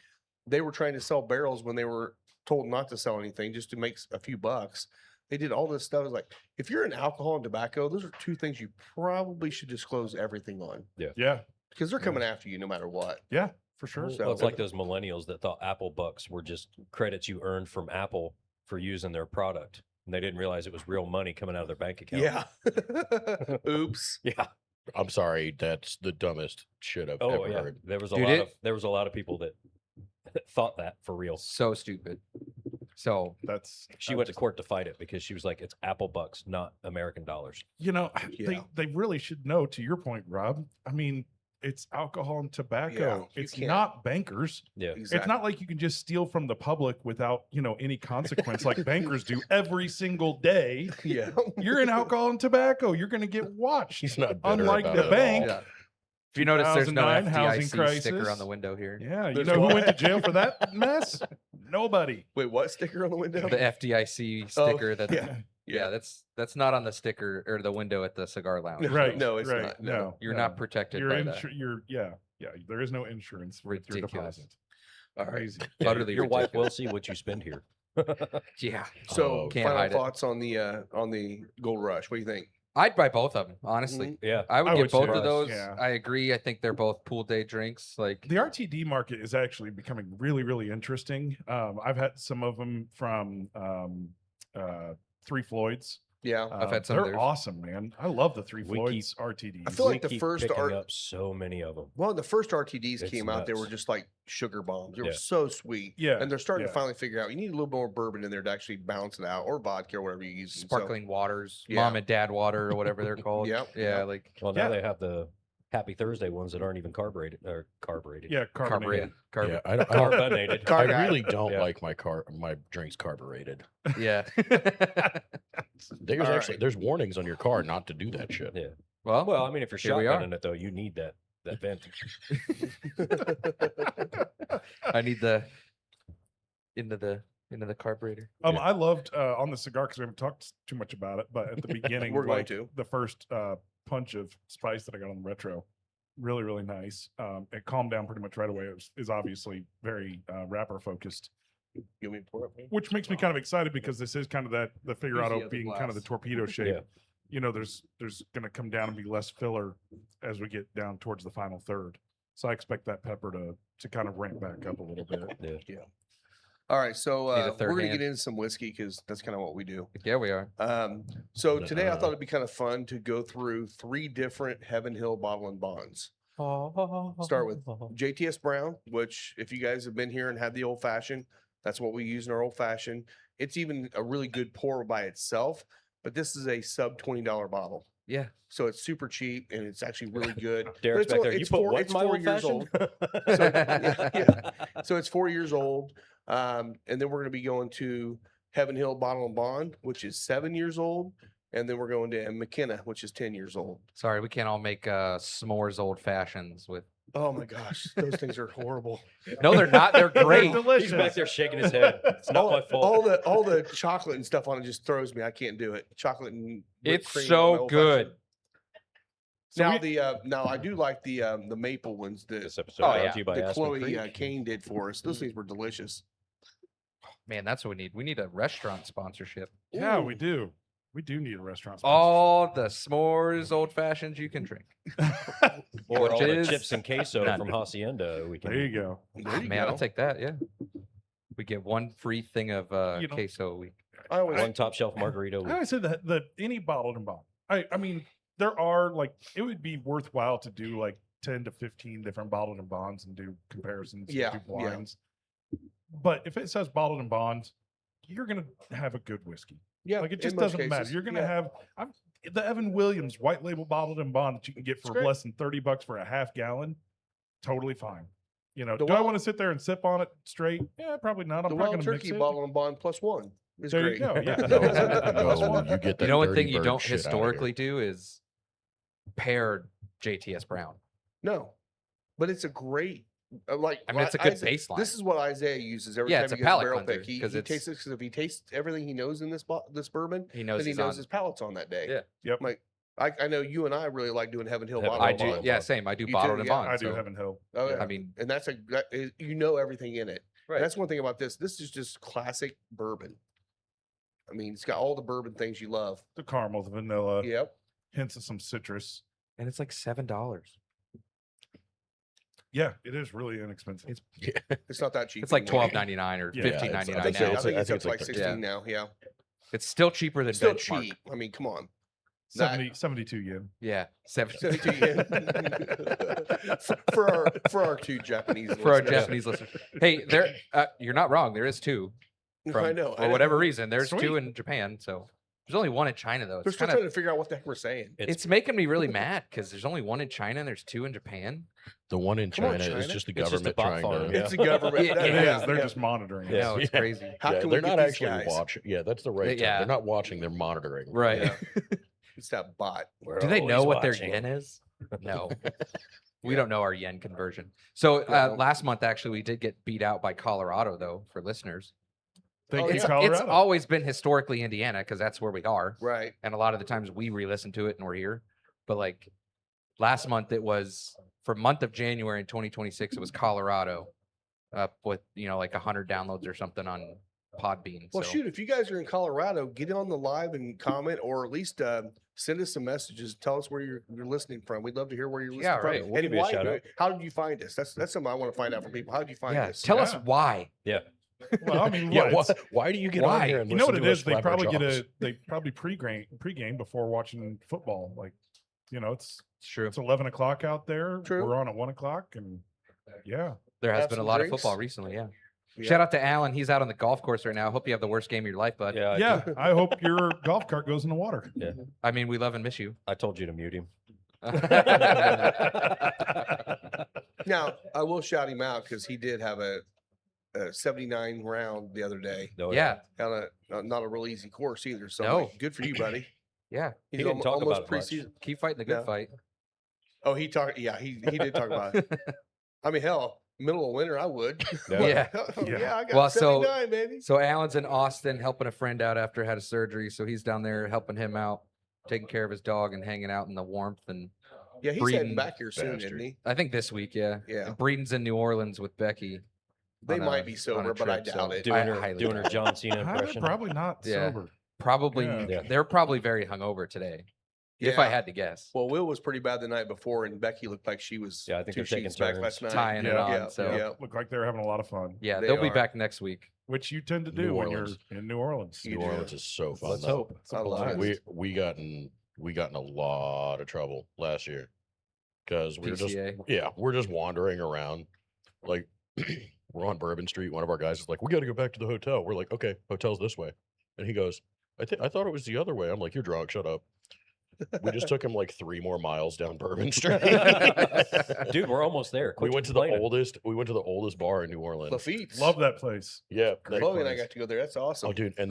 they were trying to sell barrels when they were told not to sell anything just to make a few bucks. They did all this stuff. It's like, if you're in alcohol and tobacco, those are two things you probably should disclose everything on Yeah, because they're Yeah. coming after you no matter what. yeah, for sure. So- Well, it's like those millennials that thought Apple bucks were just credits you earned from Apple for using their product. And they didn't realize it was real money coming out of their bank account. Yeah. Oops. Yeah. I'm sorry. That's the dumbest shit I've Oh ever yeah. heard. There was Dude, there was a lot of people that thought that for real. So stupid. So That's She went to court to fight it because she was like, it's Apple bucks, not American dollars. they Yeah. they really should know. To your point, Rob. I mean, it's alcohol and tobacco. you It's can't- not bankers. Yeah. Exactly. It's not like you can just steal from the public without any consequence like bankers do every single day. Yeah. You're in alcohol and tobacco. You're going to get watched. He's not bitter Unlike about the it at bank. all. yeah. If you notice, there's no 2009 housing FDIC sticker on crisis. the window here. Yeah, you There's know who what? went to jail for that mess? Nobody. Wait, what sticker on the window? The FDIC Oh, sticker. That yeah. yeah, that's not on the sticker or the window at the cigar lounge. Right. No, it's right. not. No. You're no. not protected You're by that. You're yeah. There is no insurance with your Ridiculous. deposit. All right. Crazy. Yeah, Utterly your wife will ridiculous. see what you spend here. Yeah. So Can't final hide it. thoughts on the Gold Rush. What do you think? I'd buy both of them, honestly. Mhm. Yeah. I would I get would both too, of those. yeah. I agree. I think they're both pool day drinks. Like, The RTD market is actually becoming really, really interesting. I've had some of them from Three Floyds. Yeah. I've had some of They're theirs. awesome, man. I love the Three We Floyds RTDs. I feel like We the keep first picking up so many of them. Well, the first RTDs It's came out, they were nuts. just like sugar bombs. They were Yeah. so sweet. Yeah, And they're starting to yeah. finally figure out you need a little more bourbon in there to actually balance it out, or vodka or whatever you use. sparkling waters, Yeah. mom and dad water, or whatever they're called. Yep, Yeah, yep. like Well, now Yeah. they have the Happy Thursday ones that aren't even carbureted or carbureted. Yeah, carbonated. carbonated. Yeah, I don't, I don't- Carbonated. Car I guy. really don't Yeah. like my drinks carbureted. Yeah. There's All actually right. there's warnings on your car not to do that shit. Yeah. well, Well, I mean, if you're Here we are. shotgunning it though, you need that vent. I need the into the carburetor. Yeah. I loved on the cigar because we haven't talked too much about it, but at the beginning, We're going like, to. the first punch of spice that I got on the retro, really, really nice. It calmed down pretty much right away. It is obviously very wrapper focused, You want me to pour it for you? which makes me kind of excited because this is kind of the the Figurado other being kind of the glass. torpedo shape. Yeah. You know, there's going to come down and be less filler as we get down towards the final third. So I expect that pepper to kind of ramp back up a little bit. Yeah. All right, so Need a we're third gonna hand. get into some whiskey because that's kind of what we do. Yeah, we are. So today I Uh, thought it'd be kind of fun to go through 3 different Heaven Hill bottle and bonds. Start with JTS Brown, which if you guys have been here and had the old fashioned, that's what we use in our old fashioned. It's even a really good pour by itself, but this is a sub $20 bottle. Yeah. So it's super cheap and it's actually really good. But Derek's it's back o- there. You it's put four- what it's in my 4 old years fashioned? old. So, yeah. So it's 4 years old. And then we're going to be going to Heaven Hill Bottle and Bond, which is 7 years old. And then we're going to McKenna, which is 10 years old. Sorry, we can't all make s'mores old fashions with. Oh my gosh, those things are horrible. No, they're not. They're great. He's back there shaking his head. It's not my fault. All the chocolate and stuff on it just throws me. I can't do it. Chocolate and whipped It's cream on my so old good. fashioned. So Now I do like the maple ones that This episode Oh, brought yeah. to you by that Aspen Chloe Creek. Kane did for us. Those things were delicious. Man, that's what we need. We need a restaurant sponsorship. Yeah, Ooh. we do. We do need a restaurant. All the s'mores old fashions you can drink. Or Which all the is chips and queso none. from Hacienda. We can There you go. There you Man, go. I'll take that. Yeah. We get one free thing of You know, queso a week. I always one top shelf margarita. a I week. always say that any bottled and bond. I mean, there are like it would be worthwhile to do like 10 to 15 different bottled and bonds and do comparisons, and Yeah, do yeah. blinds. But if it says bottled and bonds, you're gonna have a good whiskey. yeah. Like it in just most doesn't matter. cases, You're gonna yeah. have the Evan Williams white label bottled and bond that you can get It's for great. less than $30 for a half gallon. Totally fine. You know, The do I wild- want to sit there and sip on it straight? Yeah, probably not. I'm The probably Wild gonna mix Turkey it. bottle and bond +1 is There great. you go. Yeah. No, Plus no, one. you get that. You know, one dirty thing you bird don't shit outta here. historically do is pair JTS Brown. No, but it's a great. I mean, it's a good baseline. This is what Isaiah uses every Yeah, time it's he a goes palate barrel cleanser, pick. He 'cause it's- tastes it because if he tastes everything he knows in this bourbon, He knows then he he's knows on. his palate's on that day. Yeah. Yep. Like I know you and I really like doing Heaven Hill Heaven bottle. I and do. bond. Yeah, same. I do You bottled do, and yeah, bond. I do so, Heaven Hill. Oh, yeah. I mean, And you know everything in it. Right. That's one thing about this. This is just classic bourbon. I mean, it's got all the bourbon things you love. The caramel, the vanilla, Yep. hints of some citrus. and it's like $7. Yeah, it is really inexpensive. It's not that cheap. It's like anymore. $12.99 or Yeah, $15.99 I it's- think, now. I think it's I up to like 13. 16 now. Yeah. It's still cheaper than Still benchmark. cheap. I mean, come on. 72 yen. Yeah, 72 yen. for our two Japanese for our listeners. Japanese listeners. Hey, there, you're not wrong. There is two. From, I know. For whatever reason, there's two Sweet. in Japan. So there's only one in China, though. They're It's still kind trying of to figure out what the heck we're saying. it's making me really mad because there's only one in China and there's two in Japan. The one in Come on, China, is China. just the It's just a government bot trying farm, to. yeah. It's a government. Yeah, that- It yeah, is. They're yeah. just monitoring it. I know, it's Yeah. crazy. How Yeah, can we they're get not these actually guys? watching. Yeah, that's the right term. Yeah. They're not watching. They're monitoring. Right. Yeah. It's that bot. We're Do they know always what their watching. yen is? No. We Yeah. don't know our yen conversion. So No. last month, actually, we did get beat out by Colorado, though, for listeners. Thank Oh, you, yeah. It's Colorado. always been historically Indiana because that's where we are. Right. And a lot of the times we re-listen to it and we're here. But like last month, it was for month of January in 2026, it was Colorado. up with, like 100 downloads or something on Podbean. Well, so. shoot, if you guys are in Colorado, get on the live and comment, or at least send us some messages. Tell us where you're listening from. We'd love to hear where you're listening Yeah, from. right. We'll And give you a why, shout out. how did you find us? That's something I want to find out from people. How did you find Yeah, us? tell us Yeah. why. Yeah. Well, I mean, Yeah, what, it's- why do you get Why? on here and you know what listen it to is? us They flap our probably jaws? they probably pregame before watching football. Like, it's It's true. 11 o'clock out there. True. We're on at 1 o'clock, and yeah, There has Have been a some lot drinks. of football recently. Yeah. Yeah. Shout out to Alan. He's out on the golf course right now. Hope you have the worst game of your life, bud. Yeah. yeah. I hope your golf cart goes in the water. I mean, we love and miss you. I told you to mute him. Now, I will shout him out because he did have a 79 round the other day. No, Yeah. On not a real easy course either. So No. like, good for you, buddy. Yeah. He didn't talk almost about it much. preseason. Keep fighting the good No. fight. Oh, he talked. Yeah, he did talk about it. I mean, hell, middle of winter, I would. Yeah. yeah, I got Well, so- 79, baby. So Alan's in Austin helping a friend out after had a surgery. So he's down there helping him out, taking care of his dog and hanging out in the warmth. And Yeah, he's breeding heading back here soon, bastard. isn't he? I think this week, yeah. Yeah. And Breeden's in New Orleans with Becky. They on a- might be on a sober, but I trip, so doubt it. Doing I highly doing her doubt it. John Cena impression. Probably not Yeah. sober. Probably, Yeah. they're probably very hungover today. If I Yeah. had to guess. Well, Will was pretty bad the night before, and Becky looked like she was Yeah, I think two they're taking sheets back turns. last night. Tying it Yeah. on. Yeah, So yeah. Look like they're having a lot of fun, yeah, They they'll be are. back next week. which you tend to New do when Orleans. you're in New Orleans. You New do. Orleans is so fun. Let's though. hope. It's a I love blast. it. We got in a lot of trouble last year because we're PCA. we're just wandering around. Like we're on Bourbon Street. One of our guys is like, "We got to go back to the hotel." We're like, "Okay, hotel's this way," and he goes, I thought it was the other way." I'm like, "You're drunk. Shut up." We just took him like 3 more miles down Bourbon Street. Dude, we're almost there. we Quit went to complaining. we went to the oldest bar in New Orleans. Lafitte's. Love that place. Yeah, Great Chloe and I place. got to go there. That's awesome. oh, dude, and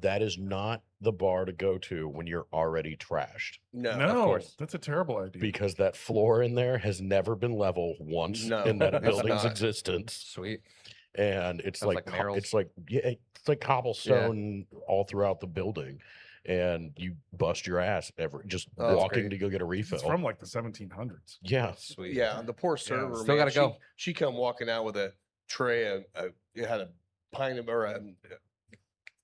that is not the bar to go to when you're already trashed, No, No, course. that's a terrible idea. because that floor in there has never been level once No, in that it's building's not. existence, Sweet. and it's Sounds like like Merrill's. it's like cobblestone all throughout the building, and you bust your ass just Oh, that's walking great. to go get a refill. It's from like the 1700s. Yeah, Sweet. yeah, the poor server. Still man, gotta go. She come walking out with a tray. It had a pint of or a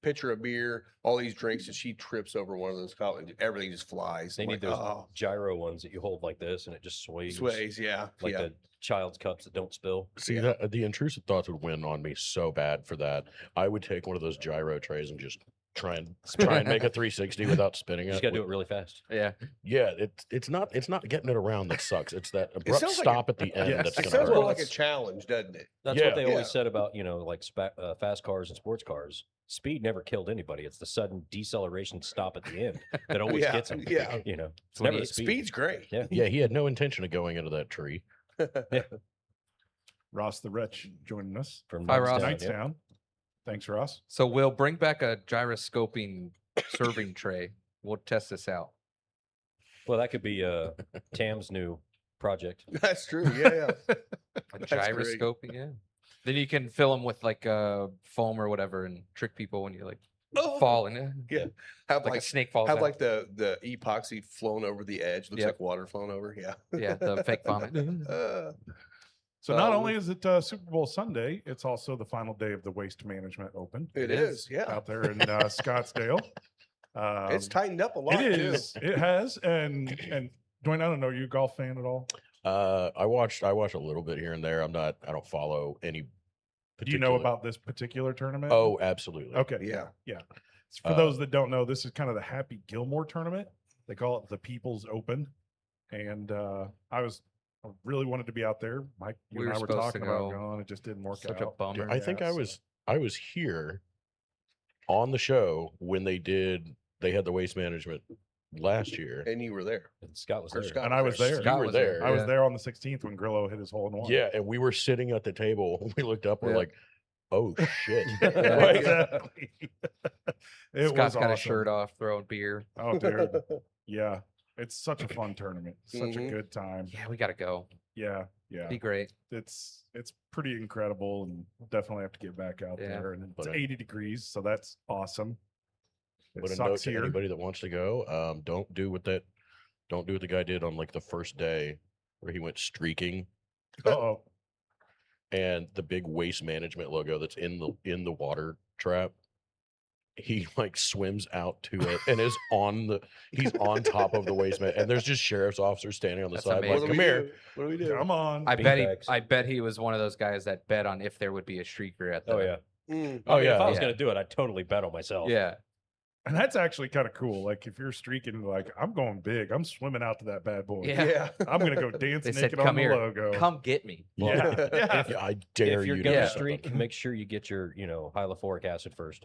pitcher of beer, all these drinks, and she trips over one of those cups, and everything just flies. They I'm need like, those oh, gyro ones that you hold like this and it just sways. sways. Yeah, Like yeah. the child's cups that don't spill. see Yeah. that the intrusive thoughts would win on me so bad for that. I would take one of those gyro trays and just try and make a 360 without spinning You it. just gotta do it really fast. Yeah. Yeah, it's not getting it around that sucks. It's that abrupt sounds like stop at the end yes. that's It gonna sounds hurt. more like a That's- challenge, doesn't it? That's Yeah. what they Yeah. always said about, like fast cars and sports cars. Speed never killed anybody. It's the sudden deceleration stop at the end that always Yeah, gets them. yeah. It's never the 28 speed. Speed's great. Yeah. Yeah, he had no intention of going into that tree. Ross the Rich joining us. From Hi, Ross. Knightstown, yeah. Knightstown. Thanks, Ross. So we'll bring back a gyroscoping serving tray. We'll test this out. Well, that could be Tam's new project. That's true. Yeah, yeah. A That's great. gyroscoping, yeah. Then you can fill them with like foam or whatever and trick people when you like fall in it. Yeah. Have Like, like a snake falls have out. like the epoxy flown over the edge. Looks Yep. like water flowing over. Yeah. Yeah, the fake vomit. So not Um, only is it Super Bowl Sunday, it's also the final day of the Waste Management Open It is. is. Yeah. out there in Scottsdale. It's tightened up a lot. It too. is. It has. And Dwayne, I don't know, are you a golf fan at all? I watch a little bit here and there. I don't follow any Do particular. you know about this particular tournament? Oh, absolutely. okay. Yeah. For those that don't know, this is kind of the Happy Gilmore tournament. They call it the People's Open. And I really wanted to be out there. Mike, you We and were I were supposed to talking about go. going. It just didn't work Such a out. bummer. I think Yeah, I was here on the show when they had the waste management last year. And you were there. And Scott was Or there. Scott And I was there. You Scott were was there. there. I was Yeah. there on the 16th when Grillo hit his hole in one. Yeah, and we were sitting at the table. We looked up. We're Yeah. like, "Oh shit!" Yeah. Like, Exactly. It Scott's was got a awesome. shirt off, throwing beer. Oh, dude. Yeah. It's such a fun tournament. Such Mhm. a good time. Yeah, we gotta go. Yeah. Yeah. Be great. It's pretty incredible and definitely have to get back out Yeah. there. And it's But, 80 degrees, so that's awesome. It but a note sucks to here. anybody that wants to go: don't do what the guy did on like the first day where he went streaking. Uh-oh. and the big waste management logo that's in the water trap. He like swims out to it and is he's on top of the waste man, and there's just sheriff's officers standing on the That's side amazing. like, come here. What do we do? Come on. I bet he was one of those guys that bet on if there would be a streaker at the. Oh yeah. Mm. Oh, I mean, yeah. If I was Yeah. gonna do it, I'd totally bet on myself. Yeah. And that's actually kind of cool. Like if you're streaking, like I'm going big. I'm swimming out to that bad boy. Yeah. I'm gonna go dance They said, naked on "Come the here, logo. come get me." Yeah. Yeah. Yeah, I dare If you're you gonna to do streak, something. make sure you get your, hyaloforic acid first.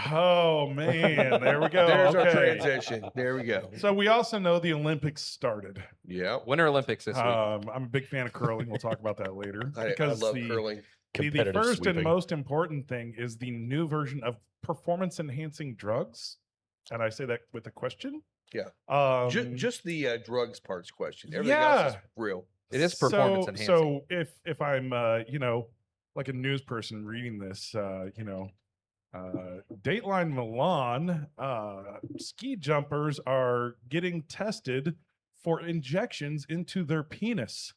Oh man, there we go. There's our Okay. transition. There we go. So we also know the Olympics started. Yeah. Winter Olympics this week. I'm a big fan of curling. We'll talk about that later. I Because love the, curling. the Competitive first and sweeping. most important thing is the new version of performance enhancing drugs. And I say that with a question. Yeah. Um, Just the drugs parts question. Everything else is real. It is performance so, enhancing. So if I'm like a news person reading this, Dateline Milan, ski jumpers are getting tested for injections into their penis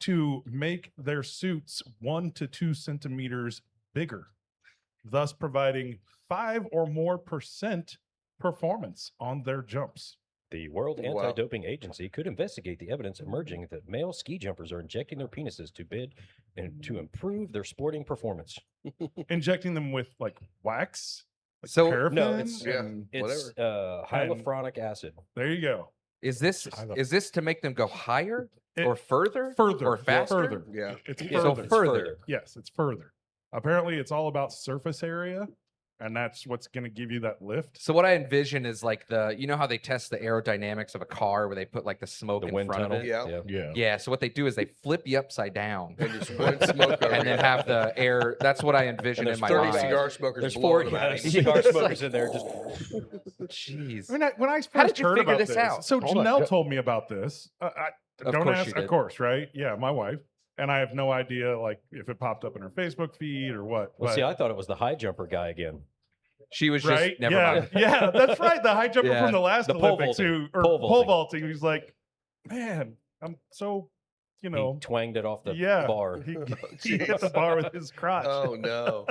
to make their suits 1 to 2 centimeters bigger, thus providing 5 or more % performance on their jumps. The World Wow. Anti-Doping Agency could investigate the evidence emerging that male ski jumpers are injecting their penises to bid and to improve their sporting performance. Injecting them with like wax, like So- paraffin. No, it's- Yeah. and- It's hyaluronic acid. there you go. Is this to make them go higher It- or further? Further or faster? Further. Yeah. It's Yeah, further. So further. Yes, it's further. Apparently, it's all about surface area, and that's what's going to give you that lift. So what I envision is like you know how they test the aerodynamics of a car where they put like the smoke The in wind front tunnel. of it. Yeah. Yeah. Yeah. So what they do is they flip you upside down And just one smoke over and then it. have the air. That's what I envision And in there's my 30 mind. cigar smokers There's blowing 4 them at him. cigar It's smokers like- in there. Just Jeez. When I first How did you heard figure about this out? so Hold on, Janelle go- told me about this. Of Don't course ask, she of did. course, right? Yeah, my wife. And I have no idea, like, if it popped up in her Facebook feed or what. well, see, but- I thought it was the high jumper guy again. She was right? just never yeah, mind. yeah, that's right. The high jumper Yeah. from the last The pole Olympics, vaulting. or Pole pole vaulting. vaulting. He's like, man, I'm so, He know, twanged it off the yeah, bar. he hit the bar with his crotch. Oh no.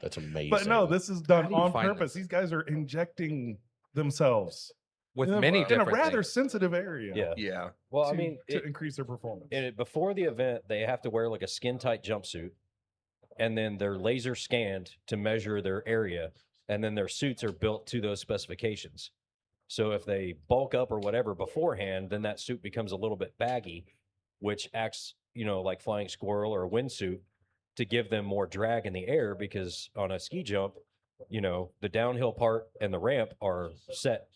That's amazing. But no, this is done How do you on find purpose. this? These guys are injecting themselves With in a- many in a different rather things. sensitive area. Yeah. Yeah. Well, to, I mean, to increase their performance. before the event, they have to wear like a skin tight jumpsuit, and then they're laser scanned to measure their area, and then their suits are built to those specifications. So if they bulk up or whatever beforehand, then that suit becomes a little bit baggy, which acts, like flying squirrel or a windsuit to give them more drag in the air, because on a ski jump, the downhill part and the ramp are set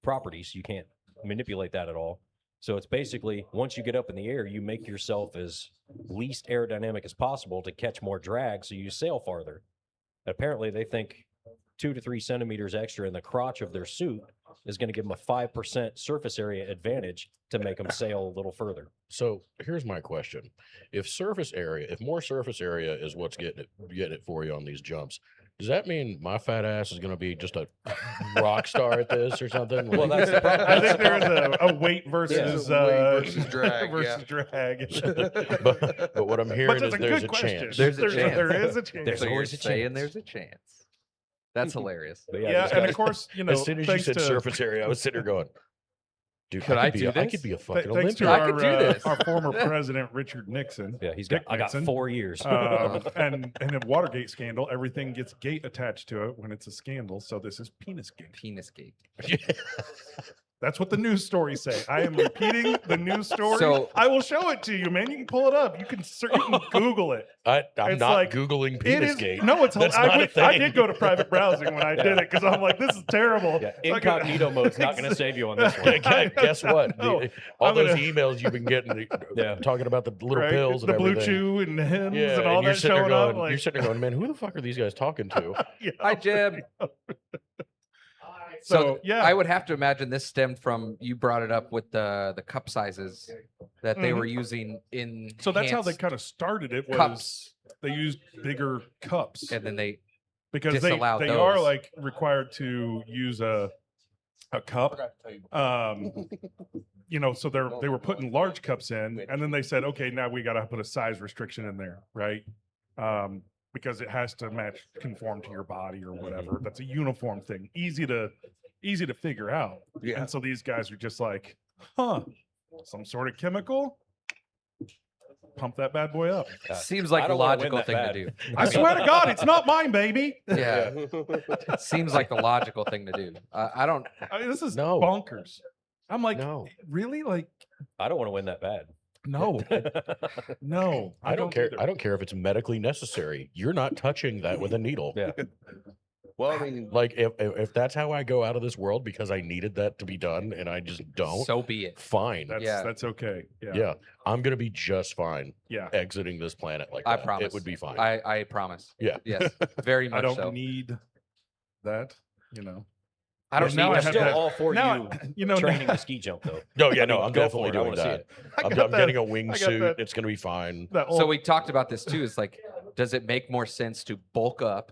properties. You can't manipulate that at all. So it's basically, once you get up in the air, you make yourself as least aerodynamic as possible to catch more drag so you sail farther. Apparently, they think 2 to 3 centimeters extra in the crotch of their suit is going to give them a 5% surface area advantage to make them sail a little further. So here's my question: if more surface area is what's getting it for you on these jumps, does that mean my fat ass is going to be just a rock star at this or something? Well, that's the problem. I think there is a weight versus Weight versus drag, versus drag. but what I'm hearing But is it's a there's good a question. chance. There's a chance. There is a chance. There's So you're always a saying chance. there's a chance. That's hilarious. But yeah, these and guys- of course, As soon as you thanks said to, surface area, I was sitting there going, "Dude, Could I I could be do I this? could be a fucking thanks to Olympian." I could do this. our former president Richard Nixon. yeah, he's Dick got. I got Nixon. 4 years. And the Watergate scandal, everything gets gate attached to it when it's a scandal. So this is penis gate. Penis gate. That's what the news stories say. I am repeating the news story. So- I will show it to you, man. You can pull it up. You can Google it. I'm It's not like- googling It penis is gate. no, it's That's I, not a went, I thing. did go to private browsing when I did it because I'm like, this is terrible. yeah, So I go- incognito mode's not going to save you on this one. Guess what? No, All I'm those gonna- emails you've been getting, Yeah. talking about the little right? pills the and blue everything. chew and the hymns Yeah, and all you're that sitting there showing going, up. Like, you're sitting there going, man, who the fuck are these guys talking to? yeah. Hi, Jeb. So, So yeah. I would have to imagine this stemmed from you brought it up with the cup sizes that they Mhm. were using in. So that's how they enhanced kind of started it. Was cups, they used bigger cups and then they because they disallowed are those. like required to use a a cup. You know, so they were putting large cups in, and then they said, okay, now we got to put a size restriction in there, right? Because it has to conform to your body or whatever. That's a uniform thing, easy to figure out. Yeah. And so these guys are just like, huh, some sort of chemical. Pump that bad boy up. Seems like I the don't wanna win logical that thing bad. to do. I swear to God, it's not mine, baby. Yeah, seems like the logical thing to do. I don't. I mean, this is No. bonkers. I'm like, No. really? Like, I don't want to win that bad. no, no. I don't care. either. I don't care if it's medically necessary. You're not touching that with a needle. Yeah. Well, I mean, Like if that's how I go out of this world because I needed that to be done and I just don't, So be it. fine. That's okay. Yeah. Yeah, I'm gonna be just fine Yeah. exiting this planet like I that. promise. It would be fine. I promise. Yeah. Yes. Very I much don't so. need that, you know. I don't now need I I'm have still that- all for now you you know, training the ski jump though. No, yeah, I no, mean, I'm go definitely for it. I doing wanna see that. it. I I'm got getting a I got wingsuit. that- It's gonna be fine. that So old- we talked about this too. It's like, does it make more sense to bulk up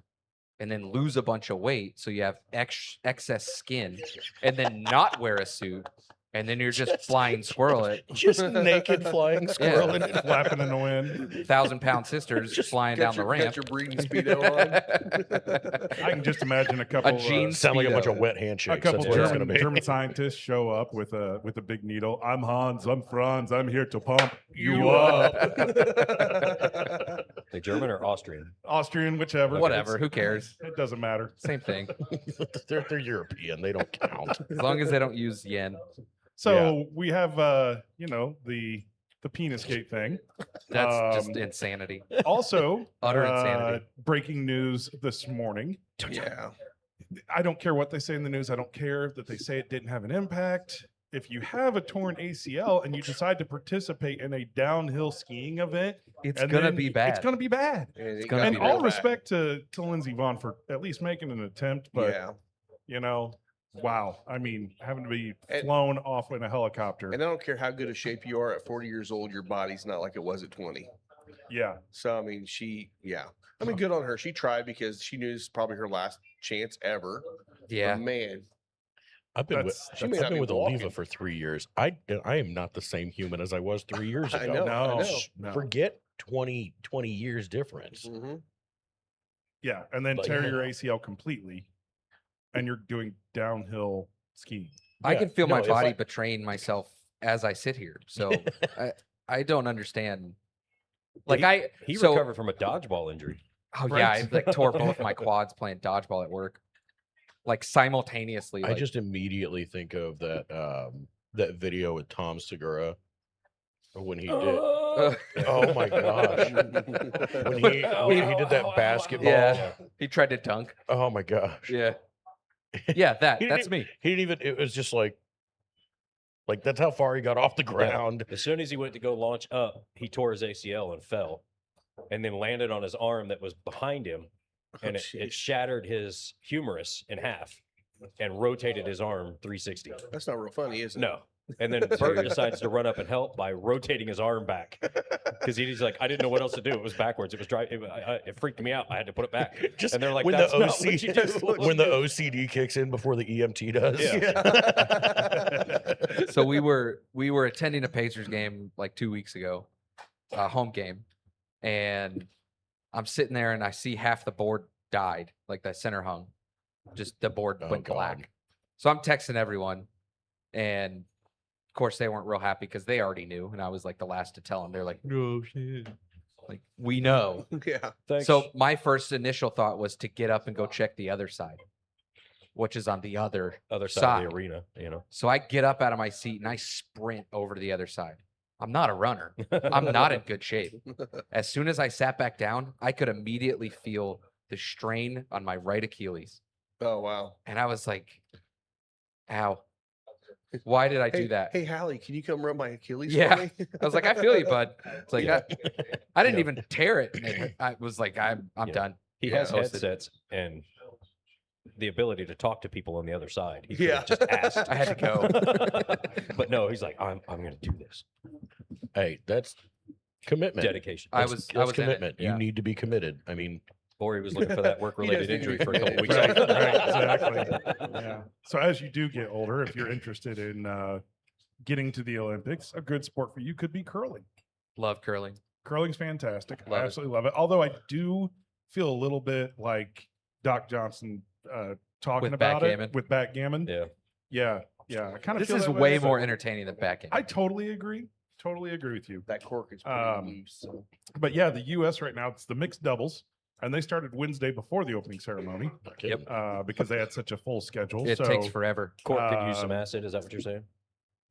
and then lose a bunch of weight so you have excess skin and then not wear a suit and then you're just flying squirrel it? Just naked flying squirrel in it. flapping in the wind. 1,000-pound sisters flying down the ramp. Got your breeding speedo on. I can just imagine a couple jeans Sound like a bunch Speedo. of wet a handshakes. couple That's what it's gonna German be. German scientists show up with a big needle. I'm Hans. I'm Franz. I'm here to pump you up. The German or Austrian? Austrian, whichever. Whatever. Who cares? It doesn't matter. Same thing. they're European. They don't count. As long as they don't use yen. So we have you know, the penis gate thing. That's just Um, insanity. Also, Utter insanity. Breaking news this morning. Yeah. I don't care what they say in the news. I don't care that they say it didn't have an impact. If you have a torn ACL and you decide to participate in a downhill skiing event, It's and gonna then be bad. It's gonna be bad. It's gonna And be all real respect to Lindsey Vaughn for at least making an attempt, but Yeah. you know, wow. I mean, having to be And- flown off in a helicopter. And I don't care how good a shape you are at 40 years old, your body's not like it was at 20. Yeah. So, I mean, I mean, good on her. She tried because she knew this is probably her last chance ever. Yeah. But man, I've been with, She may I've not been be with walking. Oliva for 3 years. I am not the same human as I was 3 years ago. I know. No. Sh- No. Forget 20 years difference. hmm Yeah. And then Like- tear your ACL completely and you're doing downhill skiing. I Yeah, can feel no, my if body I- betraying myself as I sit here. So I don't understand. Like He so- recovered from a dodgeball injury. Oh yeah, I Right. like tore both my quads playing dodgeball at work, like simultaneously. I Like, just immediately think of that that video with Tom Segura when he did. Oh my gosh! when he did that basketball. Yeah. he tried to dunk. Oh my gosh! Yeah, yeah, He that's didn't- me. He didn't even. It was just like that's how far he got off the ground. As soon as he went to go launch up, he tore his ACL and fell, and then landed on his arm that was behind him, and it shattered his humerus in half, and rotated his arm 360. That's not real funny, is it? No. And then Bert decides to run up and help by rotating his arm back because he's like, I didn't know what else to do. It was backwards. It was driving. It freaked me out. I had to put it back. Just And they're like, when "That's the not what OCD you do." when the OCD kicks in before the EMT does. Yeah. So we were attending a Pacers game like 2 weeks ago, home game, and I'm sitting there and I see half the board died, like the center hung, just the board Oh, went God. black. So I'm texting everyone, and of course they weren't real happy because they already knew, and I was like the last to tell them. They're like, "No shit," like we know. Yeah. Thanks. So my first initial thought was to get up and go check the other side, which is on the other other side side. of the arena, you know. So I get up out of my seat and I sprint over to the other side. I'm not a runner. I'm not in good shape. As soon as I sat back down, I could immediately feel the strain on my right Achilles. Oh, wow. And I was like, ow. Why did I Hey, do that? Hey, Hallie, can you come rub my Achilles Yeah. for me? I was like, I feel you, bud. It's like, Yeah. I didn't Yeah. even tear it. And I was like, I'm Yeah. done. He Yeah, has posted. headsets and the ability to talk to people on the other side. He Yeah. just asked. I had to go. But no, he's like, I'm going to do this. Hey, that's commitment. Dedication. I That's was in it, commitment. yeah. You need to be committed. I mean, Or he was looking for that work-related doesn't injury even for a couple commit. weeks. Right, ago. right, exactly. Yeah. So as you do get older, if you're interested in getting to the Olympics, a good sport for you could be curling. Love curling. Curling's fantastic. I Love it. absolutely love it. Although I do feel a little bit like Doc Johnson talking With about backgammon. it with backgammon. Yeah. Yeah. I kind of This feel is that way but more entertaining than backing. I totally agree. Totally agree with you. That cork is pretty loose. So. But yeah, the U.S. right now, it's the mixed doubles. And they started Wednesday before the opening ceremony Not kidding. because they had such a full schedule. It so takes forever. Cork could use some Um, acid. Is that what you're saying?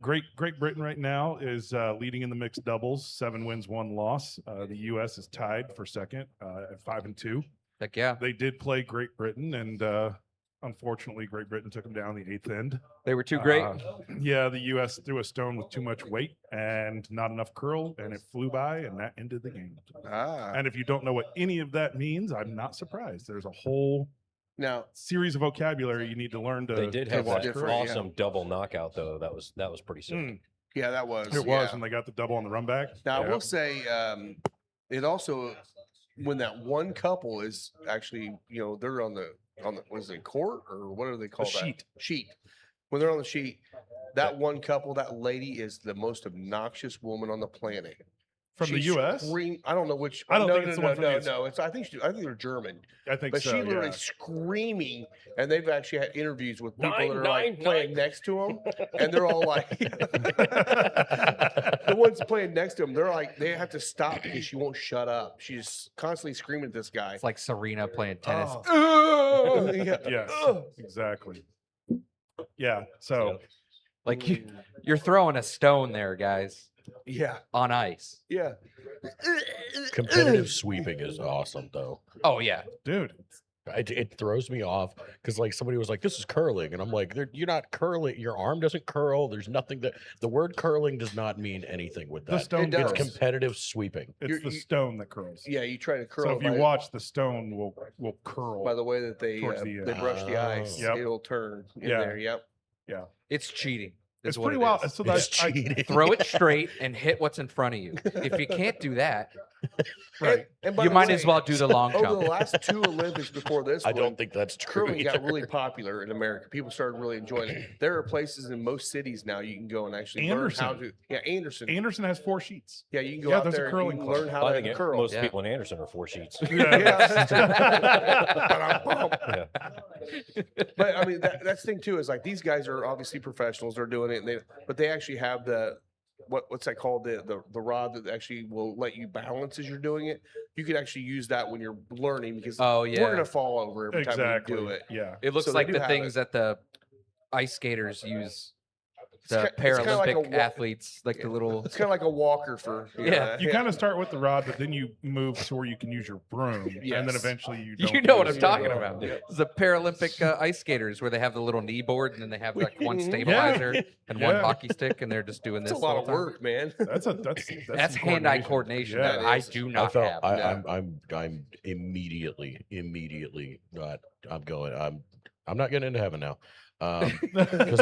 Great Britain right now is leading in the mixed doubles, 7 wins, 1 loss. The U.S. is tied for second at 5-2. Heck yeah. They did play Great Britain, and unfortunately, Great Britain took them down the 8th end. They were too great. Yeah, the U.S. threw a stone with too much weight and not enough curl, and it flew by, and that ended the game. Ah. And if you don't know what any of that means, I'm not surprised. There's a whole Now, series of vocabulary you need to learn to. They did to have watch that different, yeah. awesome double knockout though. That was pretty sick. Mm, yeah, that was. it was yeah. when they got the double on the run back. Now, I Yeah. will say, it also, when that one couple is actually, they're on the what is it, court or what do they call that? sheet. Sheet. When they're on the sheet, that one couple, that lady is the most obnoxious woman on the planet. From the She U.S. I don't know which. I don't no, think no, it's the no, one from no, the no. It's I think they're German. I think But so. she literally Yeah. screaming, and they've actually had interviews with people Nine, that are nine, like playing nine. next to them, and they're all like, the ones playing next to them, they're like, they have to stop because she won't shut up. She's constantly screaming at this guy. It's like Serena playing tennis. Oh. Yeah. Yes, Ugh. exactly. Yeah. So Like you're throwing a stone there, guys, Yeah, on ice. yeah. Competitive sweeping is awesome, though. Oh yeah. dude, It throws me off because like somebody was like, "This is curling," and I'm like, "You're not curling. Your arm doesn't curl. There's nothing that the word curling does not mean anything with the that. stone It It's does. curls. competitive sweeping." It's You're- the you- stone that curls. Yeah, you try to curl. So it if you by- watch, the stone will curl. by the way that they towards the they end. brush the ice, Oh. Yep. it'll turn in Yeah. there. Yep. It's cheating. is It's what pretty it wild. is. So It's that's cheating. Throw it straight and hit what's in front of you. If you can't do that, right. And by you the might way, as well do the long over jump. the last 2 Olympics before this, I one, don't think that's true. curling got either. really popular in America. People started really enjoying it. There are places in most cities now you can go and actually learn how to. Anderson. Yeah, Anderson. Anderson has 4 sheets. Yeah, you can go Yeah, out there's a there and curling you can club. learn how I to think curl. most Yeah. people in Anderson are 4 sheets. Yeah. Yeah. But I mean, that's the thing too is like these guys are obviously professionals. They're doing it, and but they actually have the what's that called the rod that actually will let you balance as you're doing it. You can actually use that when you're learning because Oh we're yeah. gonna fall over every Exactly. time we do it. Yeah. It looks So they like do the have things it. that the ice skaters use, It's the ki- it's kinda like a Paralympic wa- athletes, like the little. It's kind of like a walker for Yeah. You kind of start with the rod, but then you move to where you can use your broom, and then Yes. eventually you. You don't know what use I'm your talking broom. about. Yeah. The Paralympic ice skaters where they have the little knee board and then they have like one stabilizer and one Yeah. hockey stick and they're just doing It's this. a lot the of whole time. work, man. That's That's some hand-eye coordination Yeah. that That I is. do I not felt have. I'm immediately not. I'm going. I'm not getting into heaven now. Because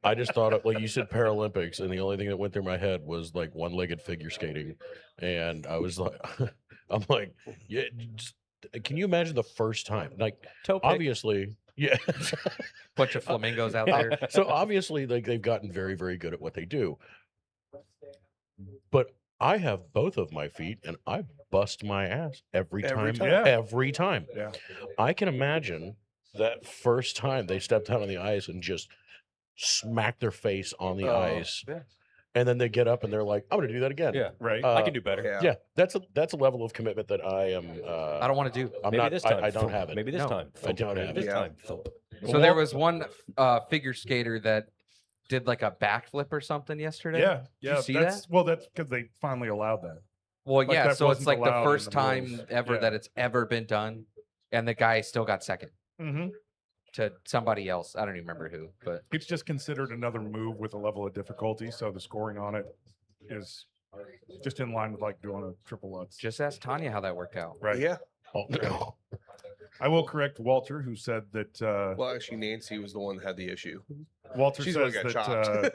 I just thought of, like you said, Paralympics, and the only thing that went through my head was like one-legged figure skating, and I was like, I'm like, yeah, can you imagine the first time? Like, Toe pick. obviously, yeah. Bunch of flamingos out there. So obviously, like they've gotten very, very good at what they do. But I have both of my feet, and I bust my ass every Every time. time. Yeah. Every time. Yeah. I can imagine that first time they stepped out on the ice and just smacked their face on the Oh, ice, yeah. and then they get up and they're like, "I'm going to do that again." Yeah. Right. Uh, I can do better. Yeah. Yeah, that's a level of commitment that I am. I don't want to do. I'm Maybe not. this time. I don't thump. have it. Maybe this No. time. I thump. don't Maybe have this it. time. thump. So there was one figure skater that did like a backflip or something yesterday. Yeah. Yeah. see that's well, that's because they finally allowed that. Well, Like, yeah. that So it's wasn't like the allowed in first the time rules. ever Yeah. that it's ever been done, and the guy still got second Mm-hmm. to somebody else. I don't even remember who, but It's just considered another move with a level of difficulty, so the scoring on it is just in line with like doing a triple Lutz. just ask Tanya how that worked out. Right. Yeah. Oh, no. I will correct Walter, who said that Well, actually, Nancy was the one that had the issue. Walter She's the one says that got that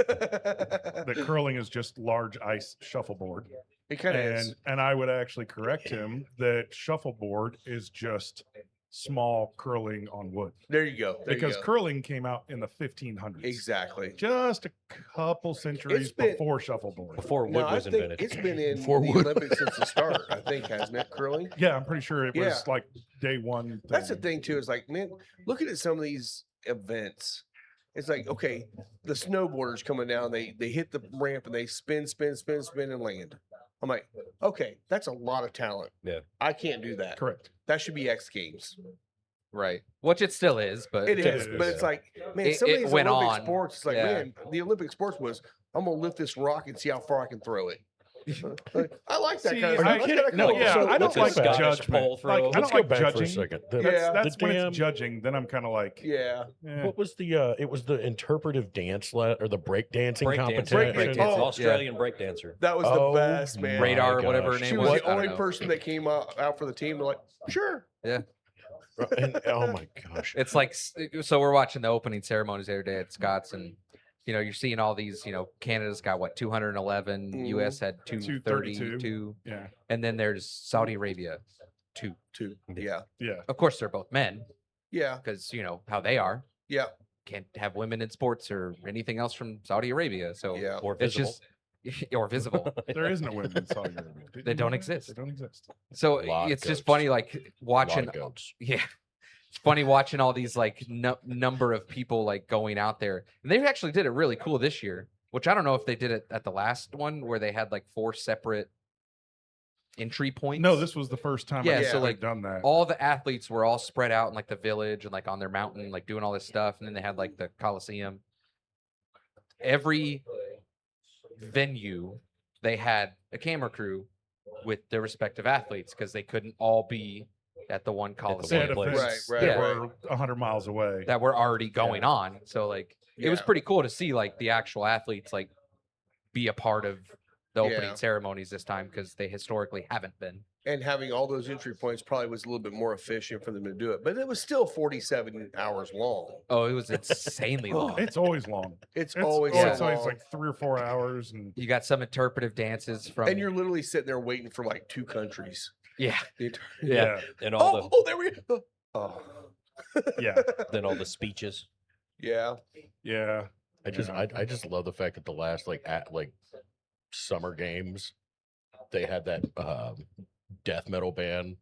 chopped. that curling is just large ice shuffleboard. It kind of is. And I would actually correct him that shuffleboard is just small curling on wood There you go. There because you go. curling came out in the 1500s. Exactly. Just a couple centuries been- before shuffleboard. Before wood No, I was think invented. it's been in Before the wood. Olympics since the start. I think, hasn't it? Curling. Yeah, I'm pretty sure it was Yeah. like day one. That's the thing too. Is like, man, looking at some of these events, it's like, okay, the snowboarders coming down, they hit the ramp and they spin, and land. I'm like, okay, that's a lot of talent. Yeah. I can't do that. Correct. That should be X Games. Right. Which it still is, but It is, is, but it's yeah. like, man, It- some of it these went Olympic on. sports, it's like, Yeah. man, the Olympic sports was, I'm gonna lift this rock and see how far I can throw it. Like, I like that See, kind of I stuff. That's can't- kinda no, cool. yeah, So I don't let's like go back. Scottish judgment. pole Like, I throw. Let's don't like go back for a judging. second. That's the when damn- it's judging. Then I'm kind of like, Yeah. eh. What was the it was the interpretive dance or the break dancing Breakdancing. competition? Breakdancing. Oh, Australian breakdancer. That was Oh the best, man. my Radar or whatever her gosh. name She was. was I the don't only know. person that came out for the team. They're like, sure. And, oh my gosh. It's like so we're watching the opening ceremonies every day at Scott's, and you're seeing all these. Canada's got what 211, Mhm. U.S. had 232. 232, Yeah. and then there's Saudi Arabia, 2. Two. Yeah. Yeah. Of course, they're both men Yeah. because how they are. Yeah. Can't have women in sports or anything else from Saudi Arabia. So Yeah. Or it's visible. just or visible. There is no women in Saudi Arabia. Did They you know don't that? exist. They don't exist. So Lot of it's just goats. funny, like Lot watching. of goats. Yeah. It's funny watching all these like number of people like going out there. And they actually did it really cool this year, which I don't know if they did it at the last one where they had like 4 separate entry points. No, this was the first time. Yeah, I so, like done that. all the athletes were all spread out in like the village and like on their mountain, like doing all this stuff. And then they had like the Coliseum. Every venue, they had a camera crew with their respective athletes because they couldn't all be at the one They had Coliseum place. events Right, that right, were 100 miles away. that were already going on. So like it was Yeah. pretty cool to see like the actual athletes like be a part of the opening Yeah. ceremonies this time because they historically haven't been. And having all those entry points probably was a little bit more efficient for them to do it, but it was still 47 hours long. Oh, it was insanely long. It's always long. It's It's always yeah. so always long. like 3 or 4 hours, and You got some interpretive dances from And you're literally sitting there waiting for like 2 countries. yeah. The entire- Yeah. And all There we go. Oh, yeah, then all the speeches. yeah. yeah. I just Yeah. I just love the fact that the last like summer games they had that death metal band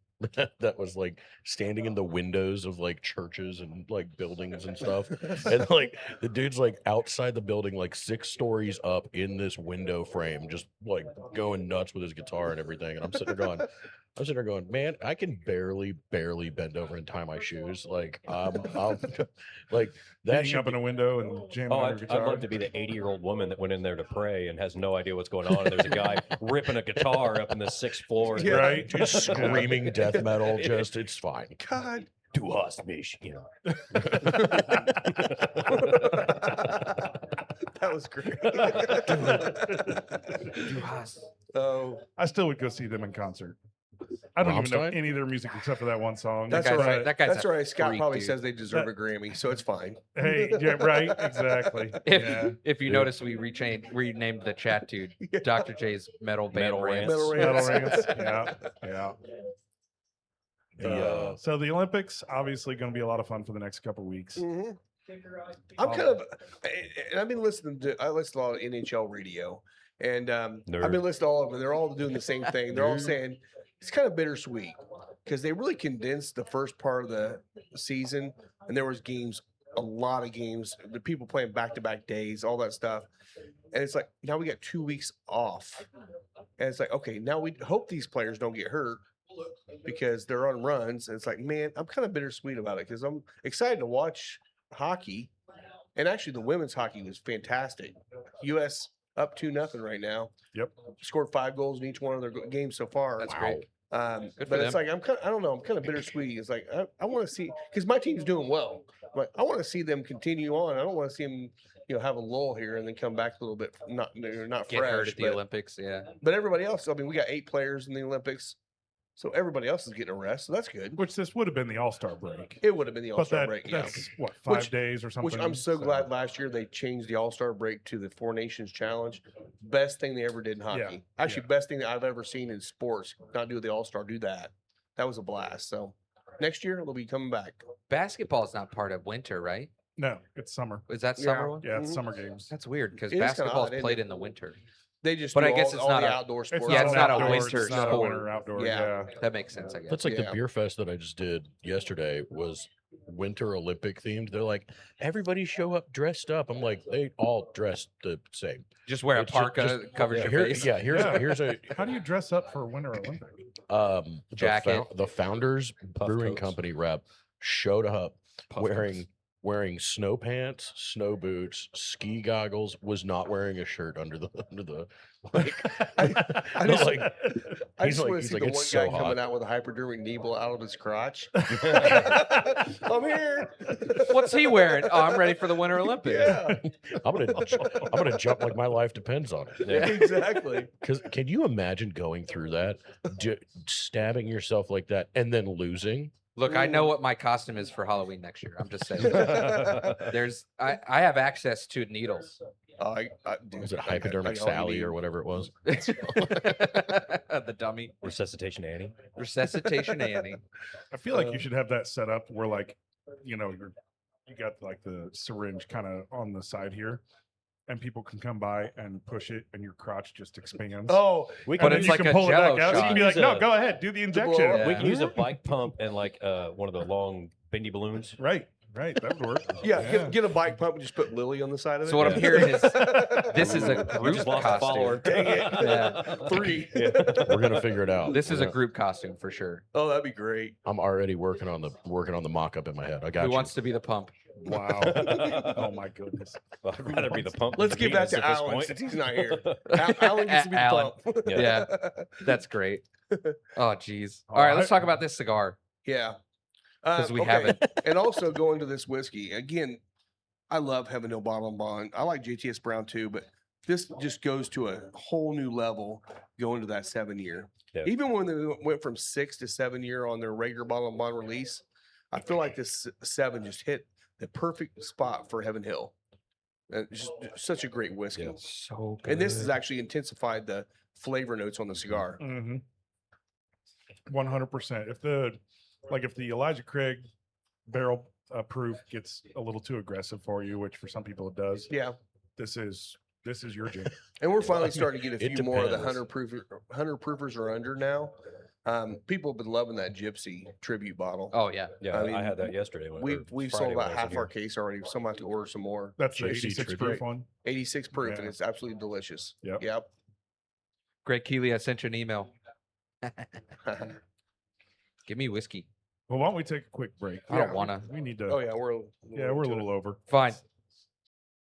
that was like standing in the windows of like churches and like buildings and stuff. And like the dude's like outside the building, like 6 stories up in this window frame, just like going nuts with his guitar and everything. And I'm sitting there going, man, I can barely bend over and tie my shoes. Like, I'm like that Hanging should up in a window and jamming Oh, on your I'd guitar. love to be the 80-year-old woman that went in there to pray and has no idea what's going on. And there's a guy ripping a guitar up in the 6th floor. Yeah. Right? just screaming death metal. Just it's fine. God. To us, Michigan. That was great. Oh, I still would go see them in concert. I don't even know Rammstein? any of their music except for that one song. that's guy's- all right. that guy's That's a all right. Scott freak, probably dude. says they deserve a Grammy, so it's fine. Hey, yeah, right, exactly. If yeah. if you Yeah. notice, we renamed the chat to Dr. J's Metal Band Metal Rants. Rants. Metal Metal Rants. rants. Yeah, yeah. So the Olympics obviously going to be a lot of fun for the next couple weeks. Mhm. I'm kind of, and I've been listening to, I listen to a lot of NHL radio, and I've been Nerd. listening to all of them. They're all doing the same thing. They're all saying it's kind of bittersweet because they really condensed the first part of the season, and there was games, a lot of games, the people playing back-to-back days, all that stuff, and it's like now we got 2 weeks off, and it's like okay, now we hope these players don't get hurt because they're on runs, and it's like man, I'm kind of bittersweet about it because I'm excited to watch hockey, and actually the women's hockey was fantastic. U.S. up 2-0 right now. Yep. Scored 5 goals in each one of their games so far. That's great. Good Good but for it's them. like I don't know. I'm kind of bittersweet. It's like I want to see because my team's doing well. But I want to see them continue on. I don't want to see them, have a lull here and then come back a little bit. Not Get fresh. hurt at the but, Olympics, yeah. but everybody else. I mean, we got 8 players in the Olympics, So everybody else is getting a rest. So that's good. Which this would have been the All-Star break. It would have been the But All-Star break. Yeah. that's what, 5 Which- days or something. Which I'm so glad last year they changed the All-Star break to the Four Nations Challenge. Best thing they ever did in hockey. Actually, best thing that I've ever seen in sports. Not do the All-Star, do that. That was a blast. So next year they'll be coming back. Basketball is not part of winter, right? No, it's summer. Is that Yeah. summer one? Yeah, it's Mhm. summer games. That's weird because It is kinda basketball odd, is isn't played it? in the winter. They just But do I guess all, it's all not the a- outdoor It's sports. Yeah, it's not a outdoors, winter it's not a sport. winter outdoor. Yeah. Yeah. That makes sense, I guess. That's like Yeah. the beer fest that I just did yesterday was Winter Olympic themed. They're like, everybody show up dressed up. I'm like, they all dressed the same. Just wear a It's ju- parka, just- covers yeah, your here- face. Yeah, here's Yeah. here's a How do you dress up for Winter Olympic? Jacket. The Founders Puff Brewing coats. Company rep showed up Puff wearing snow pants, snow boots, ski goggles, was not wearing a shirt under the like, I no, just- like I he's just want like to he's see like the it's one so guy coming hot. out with a hypodermic needle out of his crotch. I'm here. What's he wearing? Oh, I'm ready for the Winter Olympics. Yeah, I'm gonna jump like my life depends on it. Yeah. exactly. Because can you imagine going through that, stabbing yourself like that, and then losing? Look, I know what my costume is for Halloween next year. I'm just saying. I have access to needles. Dude, Was it I hypodermic all you Sally need. or whatever it was? The dummy. Resuscitation Annie. Resuscitation Annie. I feel like you should have that set up where, like, you got like the syringe kind of on the side here, and people can come by and push it, and your crotch just expands. Oh, We But can, it's you like can a pull it Jell-O back out. So you shot. can be like, Use no, a- go ahead, do the blow injection. up. we can use a bike pump and like one of the long bendy balloons. Right, that would work. yeah. Get a bike pump and just put Lily on the side of it. So what I'm Yeah. hearing is this is a We group just lost a follower. costume. Dang it. Yeah. 3. We're gonna figure it out. This is We're a gonna- group costume for sure. Oh, that'd be great. I'm already working on the mock-up in my head. I got Who you. wants to be the pump? Wow. Oh my goodness. I'd rather be the pump. Let's than the give that penis to at this Alan point. since he's not here. Alan gets to be the Alan. pump. Yeah. That's great. Oh, geez. Oh, All right, let's I- talk about this cigar Yeah. because we okay. have it. And also going to this whiskey again. I love Heaven Hill Bottle and Bond. I like JTS Brown too, but this just goes to a whole new level going to that 7-year. Yeah. Even when they went from 6 to 7 year on their regular Bottle and Bond release, I feel like this 7 just hit the perfect spot for Heaven Hill. It's just such a great whiskey. Yeah. So good. And this has actually intensified the flavor notes on the cigar. 100%. If the Elijah Craig barrel proof gets a little too aggressive for you, which for some people it does, Yeah. this is your gin. And we're finally starting to get a It few more of the depends. 100 proofers are under now. People have been loving that Gypsy tribute bottle. Oh yeah. Yeah, I I, mean, had that yesterday. When, or We've Friday sold when I about was in half our here. case already. So I'm about to order some more. That's the JC 86 tribute. proof one. 86 proof, and Yeah. it's absolutely delicious. Yep. Yep. Greg Keeley, I sent you an email. Give me whiskey. Well, why don't we take a quick break? I don't wanna. We need to. Oh yeah, we're we're a little over. Fine.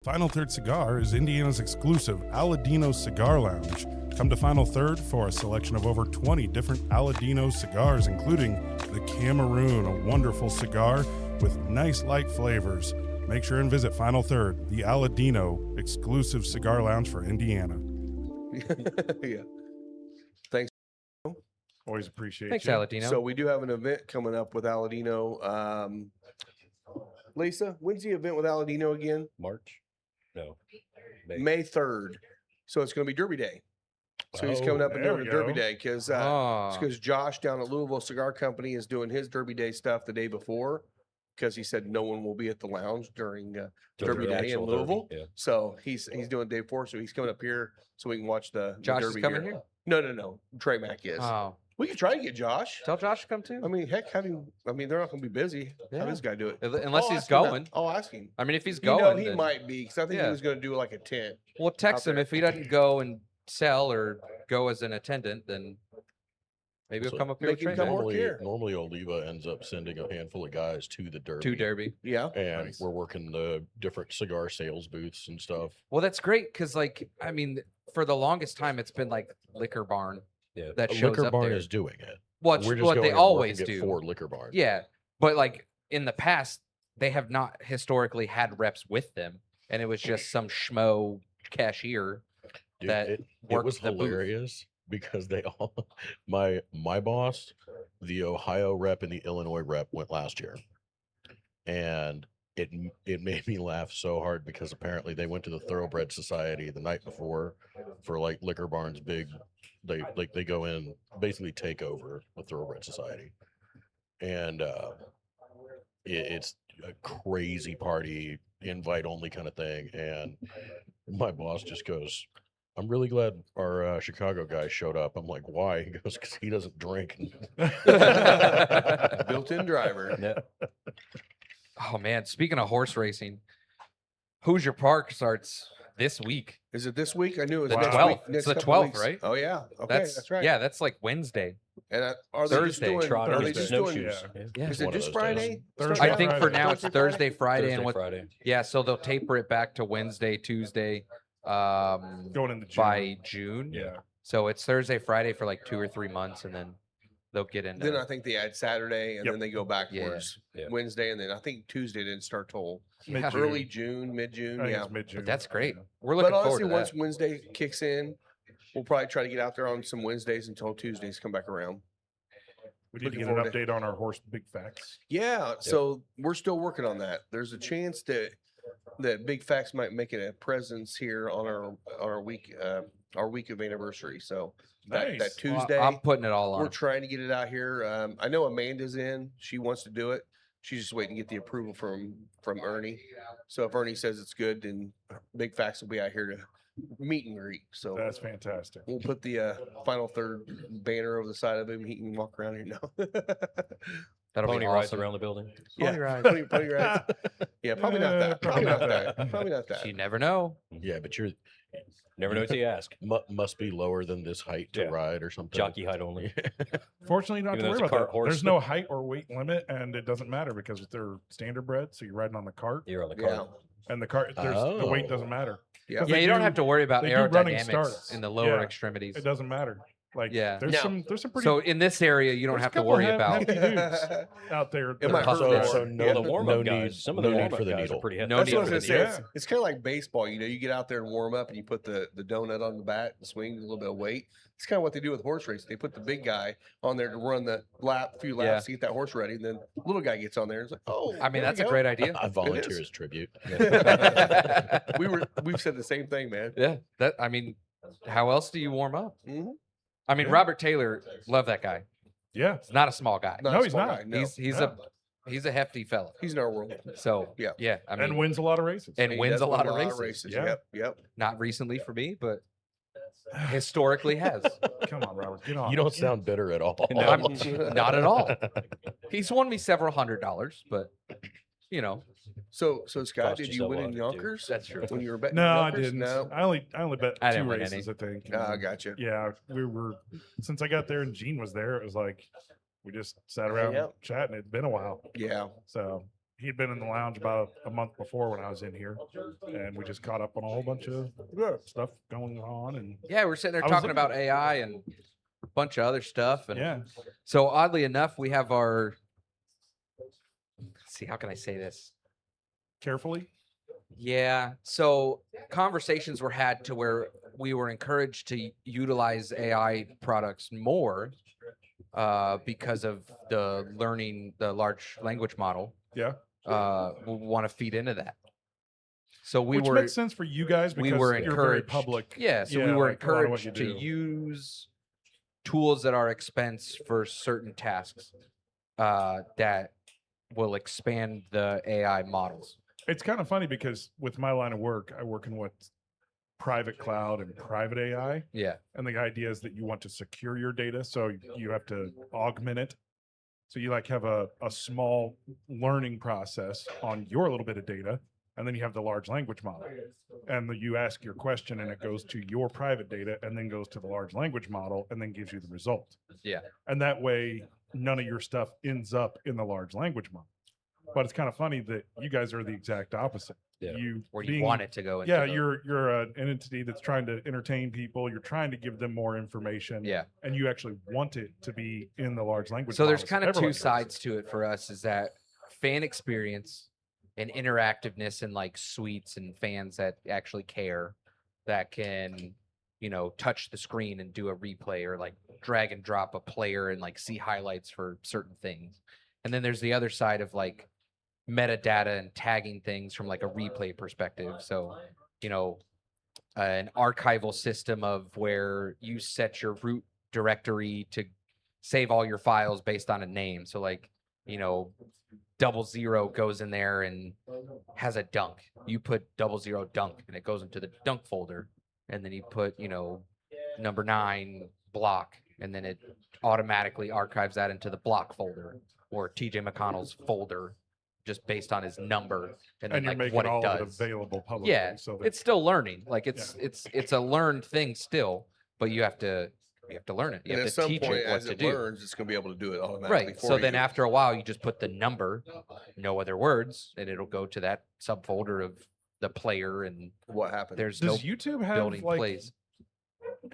Final Third Cigar is Indiana's exclusive Aladino Cigar Lounge. Come to Final Third for a selection of over 20 different Aladino cigars, including the Cameroon, a wonderful cigar with nice light flavors. Make sure and visit Final Third, the Aladino exclusive cigar lounge for Indiana. yeah. Always appreciate Thanks, you. Aladino. So we do have an event coming up with Aladino. Lisa, when's the event with Aladino again? March? No. May 3rd. So it's going to be Derby Day. So he's coming Oh, up and there doing we a Derby go. Day because Ah. Josh down at Louisville Cigar Company is doing his Derby Day stuff the day before because he said no one will be at the lounge during Derby The Day in actual Louisville. Derby, yeah. So he's doing day 4. So he's coming up here so we can watch the Josh is Derby coming here? No. Trey Mack is. Oh, We could try to get Josh. tell Josh to come too. I mean, heck, they're not going to be busy. Yeah. Have this guy do it. Unless I'll he's ask him that. going. I'll ask him. I mean, if he's You know, going, he then might be because I think Yeah. he was going to do like a tent. we'll text out him. there. If he doesn't go and sell or go as an attendant, then maybe he'll So come up here they with can Trey. come Mack. work Normally, here. normally Oliva ends up sending a handful of guys to the Derby. To Derby. Yeah. And Nice. we're working the different cigar sales booths and stuff. Well, that's great because, like, I mean, for the longest time, it's been like Liquor Barn Yeah. that A shows Liquor up Barn there. is doing it. What We're just what going they and always working it do. for Liquor Barn. Yeah, but like in the past, they have not historically had reps with them, and it was just some schmo cashier Dude, that it worked was the booth. hilarious. because they all my boss, the Ohio rep and the Illinois rep went last year, and it made me laugh so hard because apparently they went to the Thoroughbred Society the night before for like Liquor Barn's big. They go in basically take over the Thoroughbred Society, and it's a crazy party, invite only kind of thing. And my boss just goes, "I'm really glad our Chicago guy showed up." I'm like, "Why?" He goes, "Because he doesn't drink." Built-in driver. Yeah. Oh man, speaking of horse racing, Hoosier Park starts this week. Is it this week? I knew it was The next 12th. week. It's Next the couple 12th, weeks. right? Oh yeah. Okay, that's right. Yeah, that's like Wednesday. And are they just Thursday. doing? Trot Are on they the just doing? snowshoes. Yeah. Yeah. Is it One of just those days. Friday? Thursday, Start I think for Friday. now it's Thursday, Friday, Thursday, and what? Friday. Yeah, so they'll taper it back to Wednesday, Tuesday, Going into June. by June. Yeah. So it's Thursday, Friday for like 2 or 3 months, and then they'll get into. Then I think they add Saturday, and Yep. then they go backwards. Yeah. Wednesday, and then I think Tuesday didn't start till Yeah. Mid-June. early June, mid-June. I think Yeah. it's mid-June. That's great. Yeah. We're looking But forward honestly, to once that. Wednesday kicks in, we'll probably try to get out there on some Wednesdays until Tuesdays come back around. We need to Looking get an forward to- update on our horse big facts. Yeah, so we're still working on that. There's a chance that Big Facts might make it a presence here on our week of anniversary. So that Nice. Well, Tuesday, I'm putting it all we're on. trying to get it out here. I know Amanda's in; she wants to do it. She's just waiting to get the approval from Ernie. So if Ernie says it's good, then Big Facts will be out here to meet and greet. So That's fantastic. we'll put the final third banner over the side of him. He can walk around here now. That'll Pony be rides awesome. around the building. Pony ride. pony rides. Yeah, probably not that. Probably not that. Probably not that. You never know. Yeah, but you're Never know until you ask. must be lower than this height to Yeah. ride or something. Jockey height only. Fortunately, you don't have Even to though worry it's a about cart that. horse. There's no height or weight limit, and it doesn't matter because they're standard bred. So you're riding on the cart, You're on the Yeah. cart. and the cart. The weight Oh. doesn't matter. Yeah. 'Cause Yeah, they you don't do- have to worry about they do running aerodynamics starts. in the lower Yeah. extremities. It doesn't matter. Like, Yeah. there's Now- some pretty So in this area, you don't there's a have to couple worry hev- about. hefty dudes out there. It that might are hurt hustling. more. So Yeah. no, the warm no up guys. need, Some of no the need warm for up the guys needle. are pretty hefty. No That's need what I was for gonna the say. needle. It's kind of like baseball. You get out there and warm up, and you put the donut on the bat, and swing a little bit of weight. It's kind of what they do with horse racing. They put the big guy on there to run the few Yeah. laps to get that horse ready, and then little guy gets on there. And it's like, oh, I mean, there that's we a go. great idea. I volunteer is. as tribute. We've said the same thing, man. Yeah. That I mean, how else do you warm up? Mhm. I mean, Yeah. Robert Taylor, love that guy. Yeah. He's not a small guy. Not No, a he's small not. guy, no. He's No. a hefty fella. He's in our world. So Yeah. I mean, And wins a lot of races. and He wins does a win lot of races. Yeah. Yep. Not recently for me, but historically has. Come on, Robert. Get on. You don't sound bitter at all. No. I'm not at all. He's won me several $100s, but you know, So Scott, Cost did you yourself win a in lot, too. Yonkers? That's true. When you were betting? No, I Yonkers? didn't. No. I only bet I 2 didn't win races, any. I think. Ah, and gotcha. Yeah, we were since I got there and Gene was there. It was like we just sat around out. chatting. It'd been a while, Yeah. so he'd been in the lounge about a month before when I was in here, and we just caught up on a whole bunch of stuff going on. And yeah, we're sitting there I was talking looking- about AI and a bunch of other stuff. And yeah, so oddly enough, we have our. Let's see, how can I say this? carefully. Yeah. So conversations were had to where we were encouraged to utilize AI products more because of the large language model. Yeah, We want to feed into that. So we which were makes sense for you guys because we were you're very encouraged. public. Yeah. So we Yeah, were like a lot of what encouraged you to do. use tools at our expense for certain tasks that will expand the AI models. It's kind of funny because with my line of work, I work in what's private cloud and private AI. Yeah. And the idea is that you want to secure your data, so you have to augment it. So you like have a small learning process on your little bit of data, and then you have the large language model. And you ask your question and it goes to your private data and then goes to the large language model and then gives you the result. Yeah. And that way none of your stuff ends up in the large language model. But it's kind of funny that you guys are the exact opposite. Yeah. Where you being- want it to go into. Yeah, the- you're an entity that's trying to entertain people. You're trying to give them more information. Yeah. And you actually want it to be in the large language. So there's models. kind of two Everyone does. sides to it for us is that fan experience and interactiveness and like suites and fans that actually care that can, touch the screen and do a replay, or like drag and drop a player and like see highlights for certain things. And then there's the other side of like metadata and tagging things from like a replay perspective. So, an archival system of where you set your root directory to save all your files based on a name. So like, 00 goes in there and has a dunk. You put 00 dunk and it goes into the dunk folder. And then you put, number 9 block, and then it automatically archives that into the block folder, or TJ McConnell's folder, just based on his number and then And you're like making what it all of it does. available publicly. Yeah, So that, it's still learning. Like it's a learned thing still, but you have to learn it. You And have at to some teach point, it what as to it do. learns, it's going to be able to do it automatically. Right. For So then you. after a while, you just put the number, no other words, and it'll go to that subfolder of the player, and what happened? there's does no YouTube have building like plays.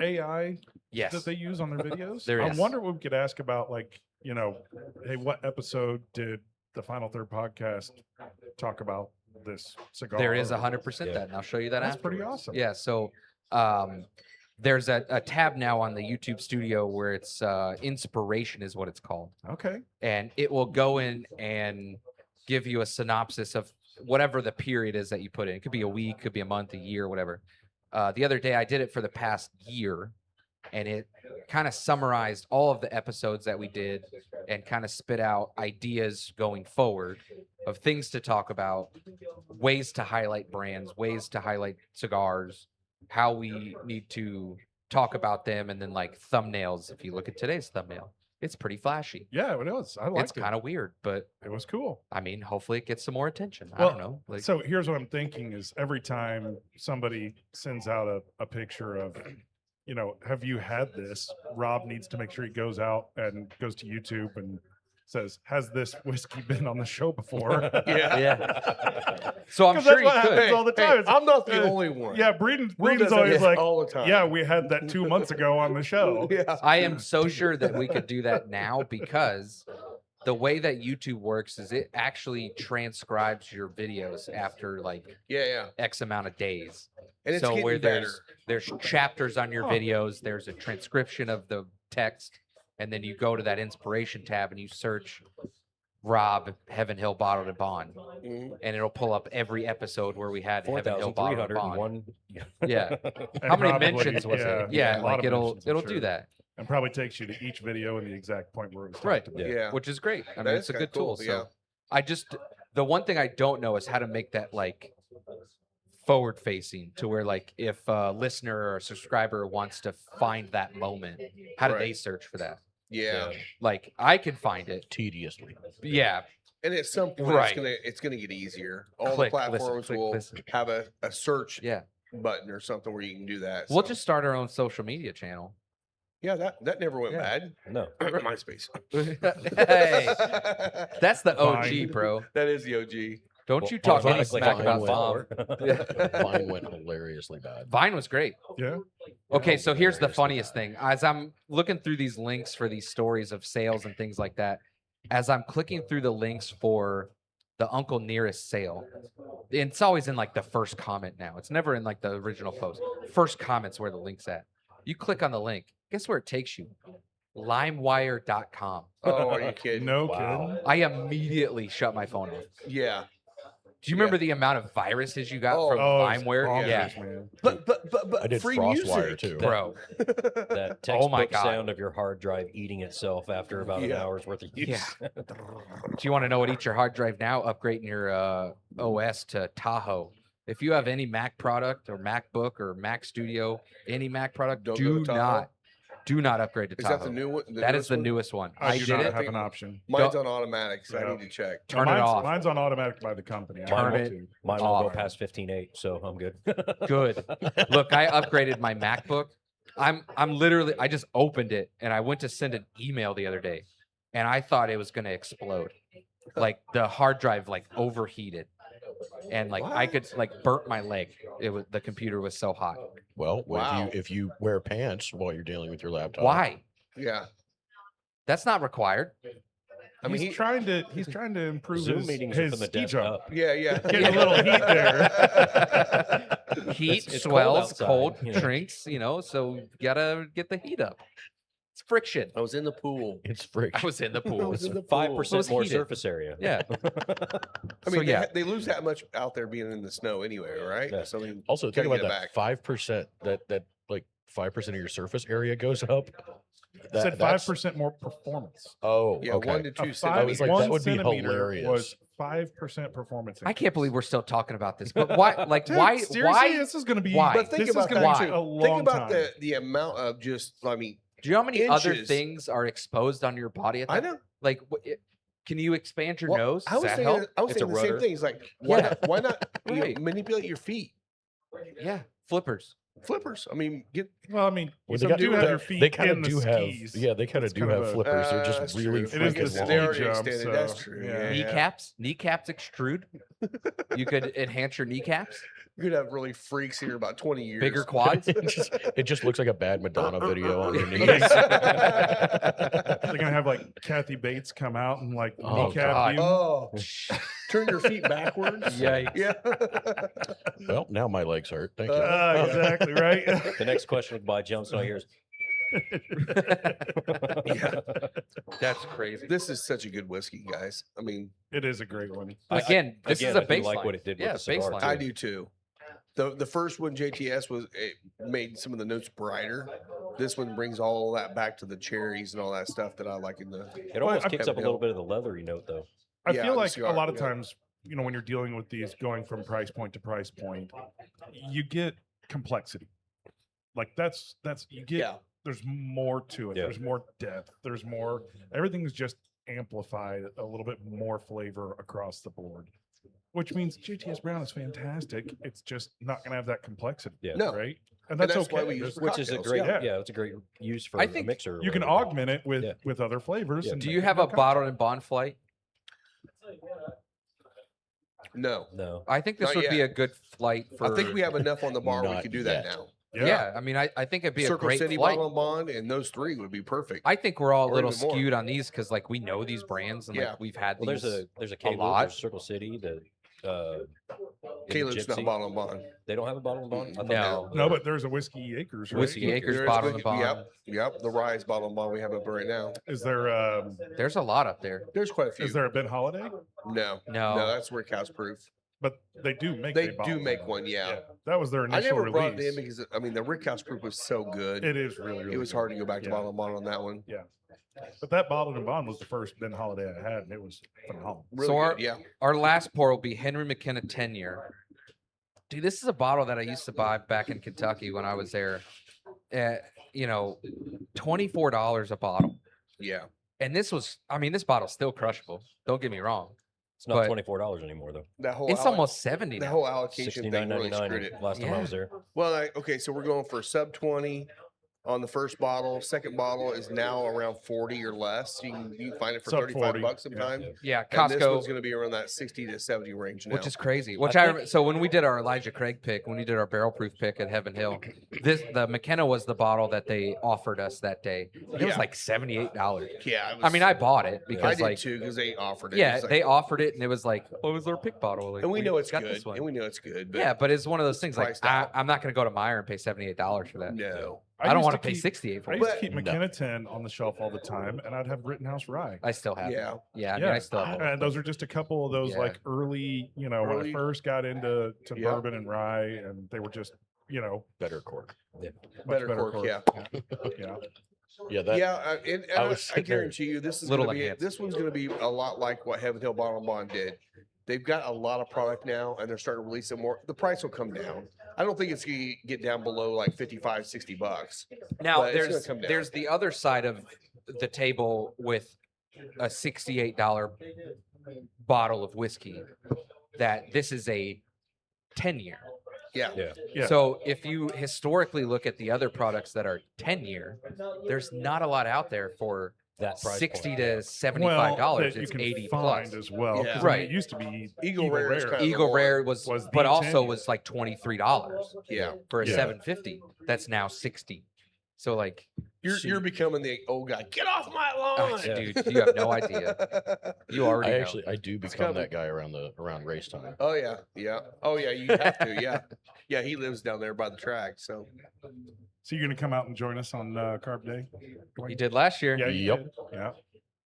AI Yes. that they use on their videos? There I is. wonder what we could ask about, like, hey, what episode did the Final Third podcast talk about this cigar? There is or- 100% Yeah. that, and I'll show you that That's afterwards. pretty awesome. Yeah. So there's a tab now on the YouTube Studio where it's inspiration is what it's called, Okay. and it will go in and give you a synopsis of whatever the period is that you put in. It could be a week, could be a month, a year, whatever. The other day I did it for the past year, and it kind of summarized all of the episodes that we did and kind of spit out ideas going forward of things to talk about, ways to highlight brands, ways to highlight cigars, how we need to talk about them, and then like thumbnails. If you look at today's thumbnail, it's pretty flashy. Yeah, it was. I It's liked it. kind of weird, but It was cool. I mean, hopefully it gets some more attention. I Well, don't know. Like, So here's what I'm thinking is every time somebody sends out a picture of, have you had this? Rob needs to make sure he goes out and goes to YouTube and says, has this whiskey been on the show before? yeah. So I'm 'Cause sure that's you what could. happens all the time. It's- I'm not the uh, only one. Yeah, Breeden's Will does always that like, all the time. yeah, we had that 2 months ago on the show. Yeah. I am so sure that we could do that now, because the way that YouTube works is it actually transcribes your videos after like Yeah. X amount of days. And it's So getting where better. there's chapters on your Huh. videos, there's a transcription of the text, and then you go to that inspiration tab and you search Rob Heaven Hill Bottled and Bond, Mhm. and it'll pull up every episode where we had Heaven Hill Bottled and Bond. 4,301. Yeah. And How many probably- mentions was yeah, it? Yeah, a lot like of it'll mentions, I'm do sure. that. And probably takes you to each video and the exact point where it was Right. talked about. Yeah. Which is great. I That mean, is it's a kinda good tool. cool, yeah. So I just, the one thing I don't know is how to make that like forward facing, to where like if a listener or a subscriber wants to find that moment, how do they Right. search for that? Yeah. Like I can find it. Tediously. Yeah. And at some point, Right. it's gonna get easier. All Click, the listen, platforms click, will listen. have a search Yeah. button or something where you can do that. We'll so. just start our own social media channel. Yeah, that never went Yeah. bad. No. MySpace. Hey, that's the OG, Fine. bro. That is the OG. Don't Well, you talk any ironically, smack I about follower. Vine. Vine went hilariously bad. Vine was great. Yeah. Okay, so here's the Hilariously funniest bad. thing. As I'm looking through these links for these stories of sales and things like that, as I'm clicking through the links for the Uncle Nearest sale, it's always in like the first comment now. It's never in like the original post. First comment's where the link's at. You click on the link. Guess where it takes you? Limewire.com. Oh, are you kidding? No Wow. kidding. I immediately shut my phone off. Yeah. Do you remember the amount of viruses you got Oh, from Oh, it's LimeWire? Yeah, bonkers, man. But I did free FrostWire music. too. bro. That Oh my textbook God. sound of your hard drive eating itself after about an Yeah. hour's worth of use. Yeah. Do you want to know what eats your hard drive now? Upgrading your OS to Tahoe. If you have any Mac product or MacBook or Mac Studio, any Mac product, Don't go to Tahoe? do not upgrade to Is Tahoe. that the new one? That is the one? newest one. I I do did not it. have an option. Mine's on automatic, so I Yeah. need to check. Turn it mine's, off. Mine's on automatic by the company. I Turn don't want it to. Mine won't go off. past 15.8, so I'm good. Good. Look, I upgraded my MacBook. I'm literally, I just opened it and I went to send an email the other day, and I thought it was gonna explode. Like the hard drive like overheated, and like I could like burnt my leg. It was, the computer was so hot. Well, Wow. if you wear pants while you're dealing with your laptop. Why? Yeah. That's not required. I mean, he's trying to improve Zoom his, meetings are his from the ski desk jump. up. yeah. Getting a little heat there. Heat It's cold swells, outside, cold you know. drinks, so you gotta get the heat up. It's friction. I was in the pool. It's I friction. was in the I pool. was in the Five pool. It percent was more heated. surface area. Yeah. I So, mean, yeah. they lose that much out there being in the snow anyway, right? Yeah. So I mean, Also, think gotta about get it that back. 5% that like 5% of your surface area goes up. Said That's- 5% more performance. Oh, Yeah, okay. 1 to A 2 I five, was centimeters. like, that 1 would be centimeter hilarious. was 5% performance. I can't believe increase. we're still talking about this. But why? Like, Dude, why? seriously, Why? this is going to be. why? But think this about is gonna that be too. a long Think about time. the amount of just. I mean, Do you know how many other inches. things are exposed on your body? At I that? know. Like, can you expand your Well, nose? I Does was that thinking. help? I was It's a thinking the same rudder. thing. It's like, why Yeah. not? Why not Right. manipulate your feet? Yeah, flippers. Flippers. I mean, get. Well, I mean, Well, some got- do have they- your feet they kind in of the do have, skis. yeah, they kind of It's do kind have of a- flippers. They're that's just really true. It is freaking the long. ski They already jump, extended. That's so, true. yeah. Yeah, yeah. Kneecaps extrude. You could enhance your kneecaps. You could have really freaks here in about 20 years. Bigger quads. It just looks like a bad Madonna video on your knees. They're gonna have like Kathy Bates come out and like Oh, kneecap God. you. Oh, turn your feet backwards. Yikes. Yeah. Well, now my legs hurt. Thank you. Exactly right. The next question by jumps on here is Yeah. That's crazy. This is such a good whiskey, guys. I mean, It is a great one. Again, this is a I do baseline. like what it did with Yeah, the cigar, baseline. too. I do too. The first one, JTS, was it made some of the notes brighter. This one brings all that back to the cherries and all that stuff that I like in the. it almost I- kicks up a little bit of the leathery note though. I Yeah, feel the like cigar, a lot of yeah. times, when you're dealing with these going from price point to price point, you get complexity. Like that's you get Yeah. there's more to it. Yeah. There's more depth. There's more everything's just amplified a little bit more flavor across the board. Which means JTS Brown is fantastic. It's just not gonna have that complexity. Yeah. No. Right. And And that's, that's okay. why we There's- use Which is a cocktails, great yeah. yeah, it's a great use for I a think mixer. or you can whatever. augment it with Yeah. with other flavors. Yeah. and Do make you a have good a bottle cocktail. and bond flight? No. No. I think this Not would be yet. a good flight for. I think we have enough on the bar. We Not could do that yet. now. Yeah, I mean, I think it'd be a Circle great City flight. Bottle and Bond, and those three would be perfect. I think we're all a Or little even more. skewed on these because like we know these brands and Yeah. like we've had Well, these. there's a Caleb, lot. there's Circle City, the in Caleb's not Gypsy. Bottle and Bond. They don't have a bottle and bond. I thought No. they- No, but there's a Whiskey Acres, right? Whiskey Acres There is bottle and Wicked- bond. Yep. The Rise Bottle and Bond we have up right now. Is there There's a lot up there. There's quite a few. is there a Ben Holiday? No. No. No, that's Rick House Proof. But they do make They a bottle do make now. one, yeah. That was their I initial never brought it release. in because I mean the Rick House Proof was so good. It is really, really It was good. hard to go back to Yeah. Bottle and Bond on that one. But that bottled and bond was the first Ben Holiday I had, and it was phenomenal. Really So good, yeah. Our last pour will be Henry McKenna 10-year. Dude, this is a bottle that I used to buy back in Kentucky when I was there. At, $24 a bottle. Yeah. And this bottle's still crushable. Don't get me wrong. It's not but- $24 anymore though. That whole It's almost 70 the now. whole allocation thing really screwed it. $69.99 last time I Yeah. was there. Well, okay, so we're going for sub 20 on the first bottle. Second bottle is now around 40 or less. You can find it for Sub 35 40, bucks yeah. sometimes. Yeah, And this one's Costco, going to be around that 60 to 70 range now. which is crazy. think- So when we did our Elijah Craig pick, when we did our barrel proof pick at Heaven Hill, the McKenna was the bottle that they offered us that day. It was Yeah. like $78. yeah. I mean, I bought it I because did like too because they offered it. yeah, It's like- they offered it and it was like, oh, it was our pick bottle. Like, and we know it's got good. this one. And we know it's good. But Yeah, but it's one of those things like priced out. I'm not going to go to Meyer and pay $78 for that. no. I don't used want to to pay keep- 68 for I it. used to But- keep No. McKenna 10 on the shelf all the time, and I'd have Rittenhouse Rye. I still have. Yeah. It. Yeah, I mean, I still have. it. And those are just a couple of those Yeah. like early, when I Early- first got into Yeah. bourbon and rye, and they were just, Better cork. much Better cork, yeah. Yeah. Yeah, that And I I, was I sitting there- guarantee you this is Little going to be enhanced. this one's going to be a lot like what Heaven Hill Bottle and Bond did. They've got a lot of product now and they're starting to release it more. The price will come down. I don't think it's going to get down below like 55, 60 bucks. Now but it's gonna there's come down. there's the other side of the table with a $68 bottle of whiskey that this is a 10-year. Yeah. Yeah. Yeah. So if you historically look at the other products that are 10-year, there's not a lot out there for That price 60 point, to yeah. $75. that you It's can 80 find plus. as well. 'cause, Yeah. I mean, Right. It used to be Eagle Rare is kind of Eagle the Rare one. was was but the also 10-year. was like $23 Yeah. for a Yeah. 750. That's now 60. So like, You're becoming the old guy. Get off my lawn. oh, dude, you have no idea. You already know. I do It's become coming. that guy around race time. Oh yeah. Yeah. Oh yeah. You have to. Yeah. Yeah, he lives down there by the track. So So you're gonna come out and join us on Carb Day? You did last year. Yeah, you Yep. did. Yeah.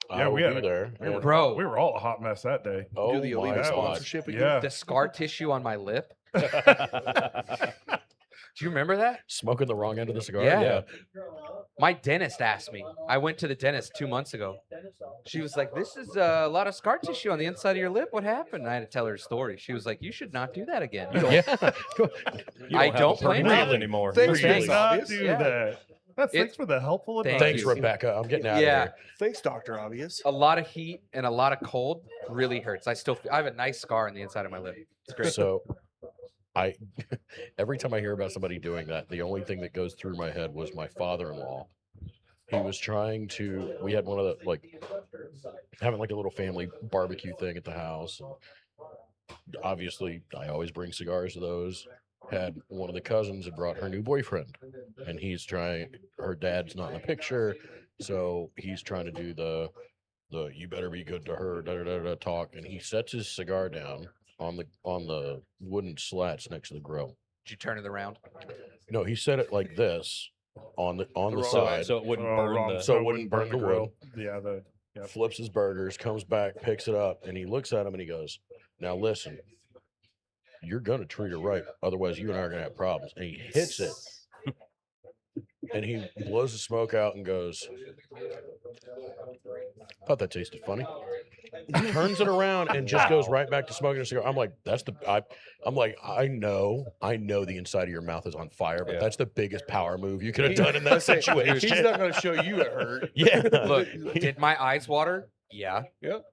I Yeah, will we had be a- there. we were, and- Bro, we were all a hot mess that day. oh do the my Oliva God. sponsorship again. Yeah. the scar tissue on my lip. Do you remember that? Smoking the wrong end of the cigar. Yeah. My dentist asked me. I went to the dentist 2 months ago. She was like, "This is a lot of scar tissue on the inside of your lip. What happened?" I had to tell her a story. She was like, "You should not do that again." Yeah. You I have don't a blame breath you. anymore. Thanks, We Thanks. did not Obvious. do Yeah. that. Thanks for the helpful Thank advice. Thanks, you. Rebecca. I'm getting out Yeah. of Thanks, Dr. Obvious. A lot of heat and a lot of cold really hurts. I have a nice scar on the inside of my lip. It's here. great. So I every time I hear about somebody doing that, the only thing that goes through my head was my father-in-law. He was trying to, we had one of the, like, having like a little family barbecue thing at the house. Obviously, I always bring cigars to those. Had one of the cousins had brought her new boyfriend, and he's trying, her dad's not in the picture, so he's trying to do the you better be good to her, da da da da talk, and he sets his cigar down on the wooden slats next to the grill. Did you turn it around? No, he set it like this on the wrong way. side, So it wouldn't Oh, burn wrong. the. so it wouldn't burn the wood. Yeah, Yep. Flips his burgers, comes back, picks it up, and he looks at him and he goes, "Now listen, you're gonna treat her right, otherwise you and I are gonna have problems." And he hits it, and he blows the smoke out and goes, "Thought that tasted funny." Turns it around and just goes right back to smoking a cigar. I'm like, I'm like, I know the inside of your mouth is on fire, but Yeah. that's the biggest power move you could have done in that situation. He's not going to show you it hurt. Yeah. Look, did my eyes water? Yeah. Yep.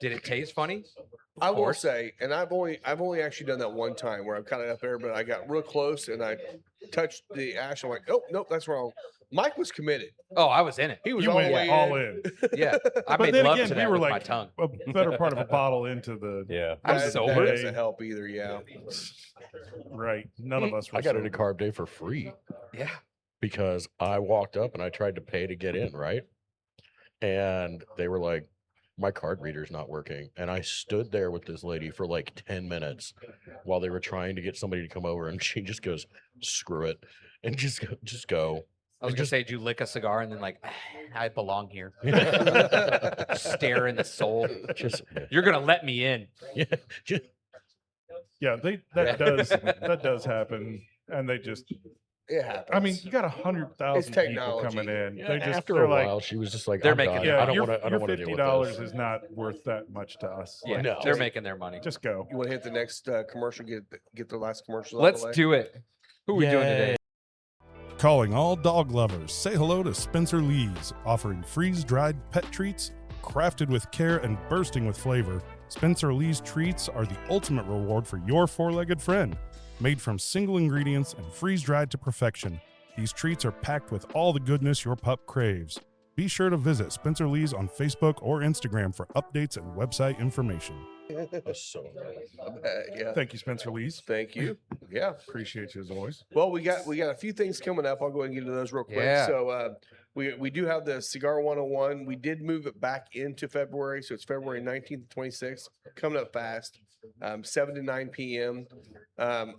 Did it taste funny? I will course. say, and I've only actually done that one time where I'm kind of up there, but I got real close and I touched the ash. I'm like, oh nope, that's wrong. Mike was committed. Oh, I was in it. He was You all the went way all in. in. Yeah. I But made then love again, to we that were with my like tongue. a better part of a bottle into the Yeah. I'm That sober. doesn't help either. Yeah. right. None of us were I got it sober. at Carb Day for free Yeah. because I walked up and I tried to pay to get in, right? And they were like, my card reader's not working. And I stood there with this lady for like 10 minutes while they were trying to get somebody to come over. And she just goes, screw it. And just go. I was And gonna say, did you lick a cigar and then like, I belong here? just, Stare in the soul. just, You're gonna let me in. yeah, just, Yeah, that does happen, and they just. It happens. I mean, you got 100,000 people technology. coming in. yeah, They just after they're a like, while, she was just like, They're I'm making done. their yeah, I don't your want to. I don't want to deal with $50 this. is not worth that much to us. Yeah, Like, No. they're making their money. just go. you want to hit the next commercial? Get the last commercial. Let's do it. Who are we doing today? Calling all dog lovers, say hello to Spencer Lee's, offering freeze-dried pet treats, crafted with care and bursting with flavor. Spencer Lee's treats are the ultimate reward for your four-legged friend. Made from single ingredients and freeze-dried to perfection, these treats are packed with all the goodness your pup craves. Be sure to visit Spencer Lee's on Facebook or Instagram for updates and website information. That's so annoying. Yeah. Thank you, Spencer Lee's. Thank you. Yeah. Appreciate you as always. Well, we got a few things coming up. I'll go ahead and get into those real quick. Yeah. So we do have the Cigar 101. We did move it back into February, so it's February 19th to 26th, coming up fast. 7 to 9 p.m. I'm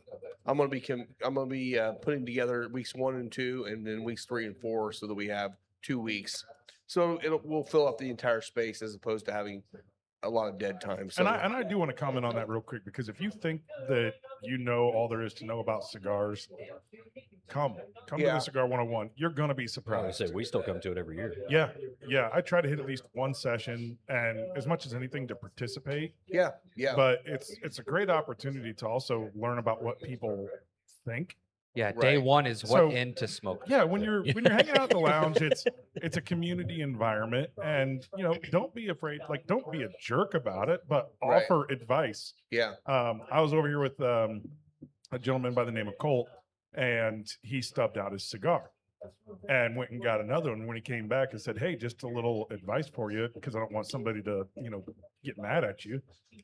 gonna be putting together weeks 1 and 2, and then weeks 3 and 4, so that we have 2 weeks. So we'll fill up the entire space as opposed to having a lot of dead time. So And I do want to comment on that real quick, because if you think that you know all there is to know about cigars, come to Yeah. the Cigar 101. You're gonna be I surprised. say we still come to it every year. Yeah. I try to hit at least one session, and as much as anything to participate. yeah. But it's a great opportunity to also learn about what people think. Yeah, day Right. one is what So- in to smoke. Yeah, when you're hanging out in the lounge, it's a community environment, and don't be afraid. Like, don't be a jerk about it, but Right. offer advice. Yeah. I was over here with a gentleman by the name of Colt, and he stubbed out his cigar. and went and got another one. When he came back and said, "Hey, just a little advice for you, because I don't want somebody to, get mad at you.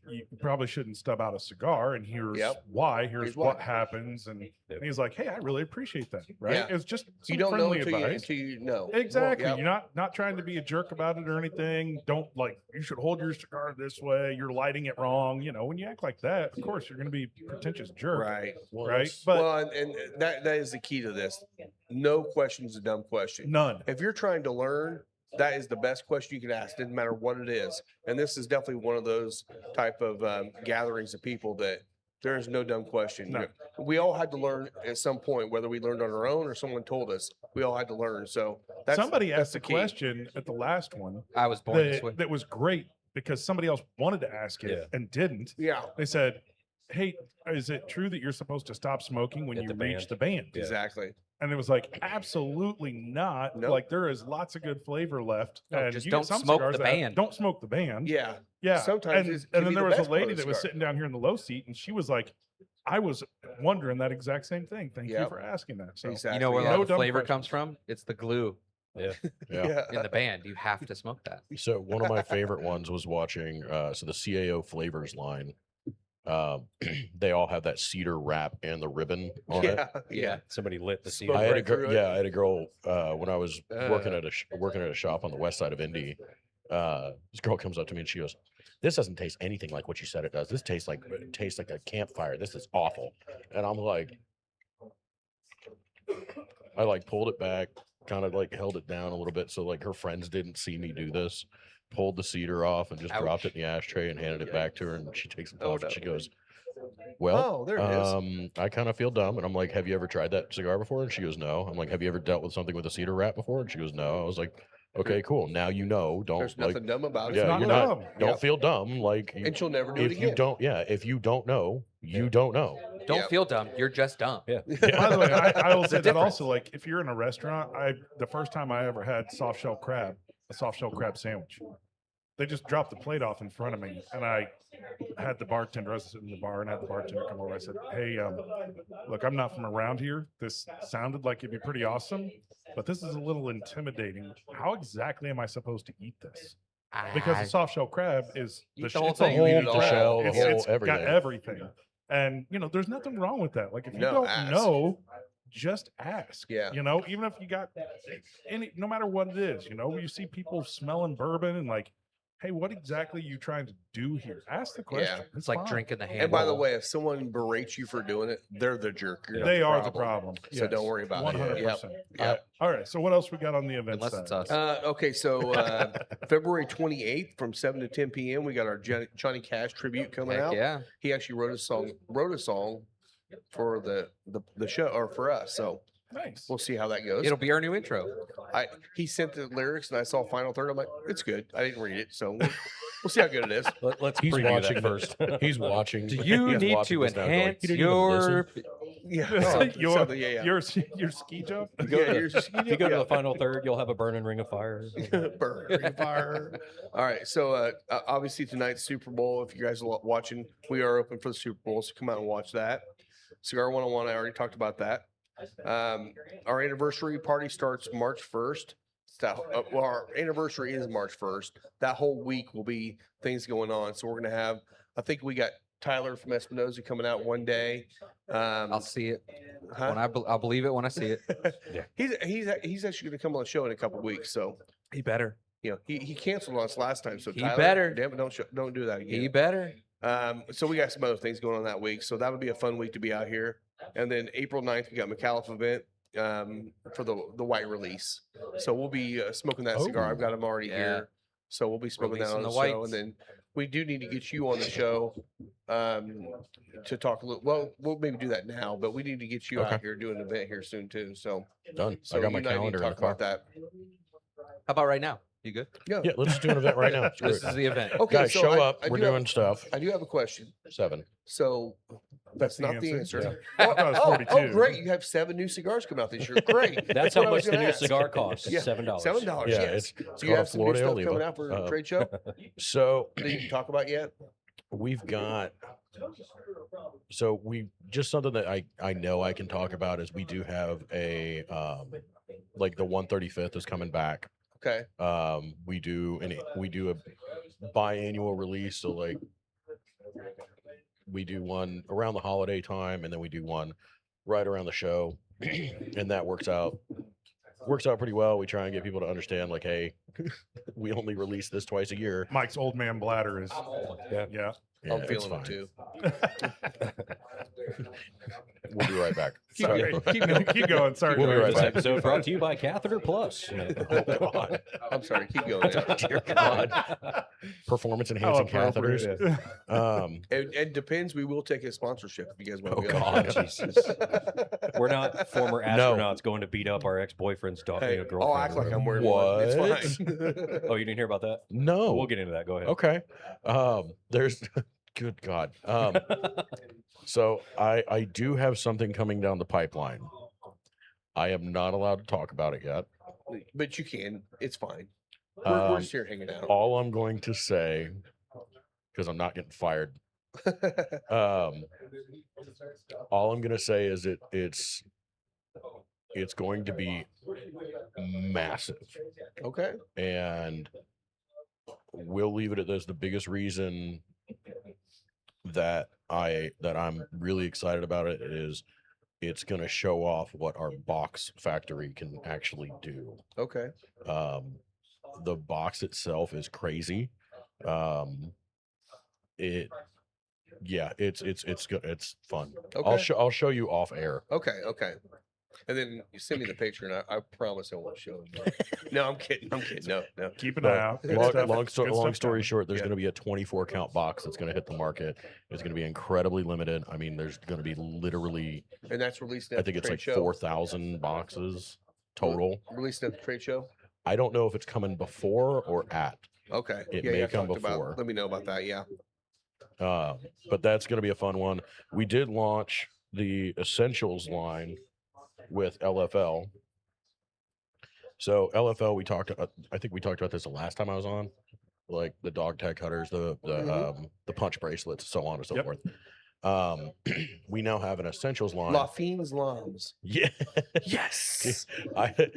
You probably shouldn't stub out a cigar, and here's Yep. why. Here's Here's what why." happens." And he's like, "Hey, I really appreciate that." Right? Yeah. It's just You some don't know friendly until you, advice. until you know. Exactly. Well, You're not trying to be a jerk about it or anything. Don't you should hold your cigar this way. You're lighting it wrong. When you act like that, of course you're going to be a pretentious jerk. right. Right. But Well, and that is the key to this. No question's a dumb question. none. If you're trying to learn, that is the best question you can ask, doesn't matter what it is. And this is definitely one of those type of gatherings of people that there is no dumb question. No. We all had to learn at some point, whether we learned on our own or someone told us. We all had to learn. So Somebody that's asked the a key. question at the last one I was born this way. that was great because somebody else wanted to ask it Yeah. and didn't. Yeah, They said, "Hey, is it true that you're supposed to stop smoking when At you the reach band. the band?" Yeah. exactly. And it was like, absolutely not. Nope. Like there is lots of good flavor left. No, and just you get don't some smoke cigars the that band. Don't smoke the band. Yeah. Yeah. Sometimes and, it can and then be there the was a best part of lady the that was cigar. sitting down here in the low seat, and she was like, "I was wondering that exact same thing. Thank you Yep. for asking that." So Exactly. You know where yeah. all No the dumb flavor questions. comes from? It's the glue Yeah. in the band. You have to smoke that. So one of my favorite ones was watching so the CAO flavors line. They all have that cedar wrap and the ribbon on it. Yeah. Somebody lit the Smoke cedar. I had a right through girl. it. Yeah, I had a girl when I was working Uh. at working at a shop on the west side of Indy. This girl comes up to me and she goes, "This doesn't taste anything like what you said it does. This tastes like a campfire. This is awful." And I'm like, I like pulled it back, kind of like held it down a little bit so like her friends didn't see me do this. Pulled the cedar off and just dropped it in the ashtray and handed it back to her. And she takes a puff no. and she goes, "Well, Oh, there it is. I kind of feel dumb." And I'm like, "Have you ever tried that cigar before?" And she goes, "No." I'm like, "Have you ever dealt with something with a cedar wrap before?" And she goes, "No." I was like, "Okay, cool. Now you know. Don't There's like, nothing dumb about it. It's yeah, not you're not. dumb. Don't Yep. feel dumb. Like, And she'll never do it if you again. don't, yeah, if you don't know, you don't know." Don't Yep. feel dumb. You're just dumb. Yeah. By the way, I will say that difference. also. Like, if you're in a restaurant, the first time I ever had a soft shell crab sandwich, they just dropped the plate off in front of me, and I had the bartender. I was sitting in the bar and had the bartender come over. I said, "Hey, look, I'm not from around here. This sounded like it'd be pretty awesome, but this is a little intimidating. How exactly am I supposed to eat this?" Because the soft shell crab is Eat the sh- whole it's a thing. You eat whole it all. The shell, the It's, whole it's got everything. everything. And there's nothing wrong with that. Like if you No, don't ask. know, just ask. Yeah. Even if you got no matter what it is, you see people smelling bourbon and like, "Hey, what exactly are you trying to do here?" Ask the question. It's like fine. drinking the hand. And by the way, if someone berates you for doing it, they're the jerk. You're not They are the problem. So don't worry about it. 100%. Yep. All right. So what else we got on the event? unless it's side? us. Okay, so February 28th from 7 to 10 p.m. we got our Johnny Cash tribute coming Heck out. yeah. He actually wrote a song for the show or for us. So Nice. we'll see how that goes. It'll be our new intro. He sent the lyrics and I saw final third. I'm like, it's good. I didn't read it, so we'll see how good it is. Let's He's preview watching that first. He's watching. Do you he's need watching to this now going, enhance "You didn't even listen." your? Yeah, your, something, yeah. your ski jump. Yeah, you're just- If you go to the final third, you'll have a burning ring of fire. Burn, ring of fire. All right. So obviously tonight's Super Bowl. If you guys are watching, we are open for the Super Bowl. So come out and watch that. Cigar 101. I already talked about that. Our anniversary party starts March 1st. Well, our anniversary is March 1st. That whole week will be things going on. So we're gonna have. I think we got Tyler from Espinosa coming out one day. I'll see it Huh? when I'll believe it when I see it. He's actually going to come on the show in a couple weeks. So He better. he canceled on us last time. So He Tyler, better. damn it, don't do that again. He better. So we got some other things going on that week. So that would be a fun week to be out here. And then April 9th, we got McAuliffe event for the white release. So we'll be smoking that cigar. I've got them already Yeah. here. So we'll be smoking that on Releasing the, the show. whites. And then we do need to get you on the show to talk a little. Well, we'll maybe do that now, but we need to get you Okay. out here doing an event here soon too. So, Done. so I got you my and I need to calendar in the talk car. about that. How about right now? You good? Yeah, let's do an event right now. Screw This it. is the event. Okay, Guys, so show I- up. I We're do have- doing stuff. I do have a question. 7. So that's the not the answer? answer. Yeah. I thought it was Oh, 42. great! You have 7 new cigars coming out this year. Great. That's what how I was much the gonna new ask. cigar costs. Yeah, $7. $7. Yeah, yes. it's So you called a have some new Florida stuff Oliva. coming out for trade show So that you can talk about yet? we've got. So we just something that I know I can talk about is we do have a like the 135th is coming back. Okay. We do a biannual release, so like we do one around the holiday time, and then we do one right around the show, and that works out pretty well. We try and get people to understand, like, hey, we only release this twice a year. Mike's old man bladder is Yeah. yeah. Yeah, I'm it's feeling fine. it too. We'll be right back. Sorry. Keep going. Sorry. We'll be George. right This back. episode brought to you by Catheter Plus. Oh, God. I'm sorry. Keep going. Dear God. Performance How enhancing catheters. appropriate. It depends. We will take a sponsorship if you guys want Oh, to go. God. Jesus. We're not former astronauts going to beat up our ex-boyfriend's daughter. Hey, Girlfriend. I'll act like I'm wearing one. It's What? fine. Oh, you didn't hear about that? No. We'll get into that. Go ahead. Okay. There's good God. So I do have something coming down the pipeline. I am not allowed to talk about it yet. But you can. It's fine. We're Um, just here hanging out. all I'm going to say, because I'm not getting fired. Um, all I'm going to say is it's going to be massive, Okay. and we'll leave it at this. The biggest reason that I'm really excited about it is it's going to show off what our box factory can actually do. Okay. The box itself is crazy. It's good. It's fun. Okay. I'll show you off air. Okay. Okay. And then you send me the picture, and I promise I won't show it. No, I'm kidding. I'm kidding. No, no. Keep an But eye out. Good long, stuff- long, good sto- long stuff story coming. short, there's Yeah. going to be a 24 count box that's going to hit the market. It's going to be incredibly limited. I mean, there's going to be literally, And that's released at I think the it's trade like show. 4,000 boxes total. Released at the trade show. I don't know if it's coming before or at. Okay. It yeah, may yeah, come talked about- before. Let me know about that. Yeah. But that's going to be a fun one. We did launch the Essentials line with LFL. So LFL, I think we talked about this the last time I was on, like the dog tag cutters, the punch bracelets, so on and so Yep. forth. We now have an Essentials line. La Fiends Lums. Yeah, Yes.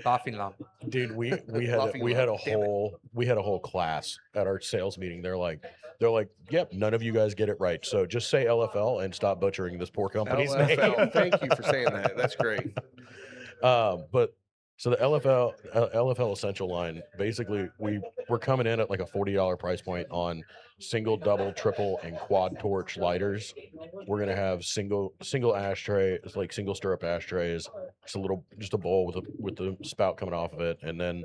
Laughing lamp. dude, we had Laughing we had a loud, damn it. whole class at our sales meeting. They're like, yep, none of you guys get it right. So just say LFL and stop butchering this poor company's LFL. name. Thank you for saying that. That's great. But so the LFL Essential line, basically we're coming in at like a $40 price point on single, double, triple, and quad torch lighters. We're gonna have single ashtray, it's like single stirrup ashtrays. Just a bowl with the spout coming off of it, and then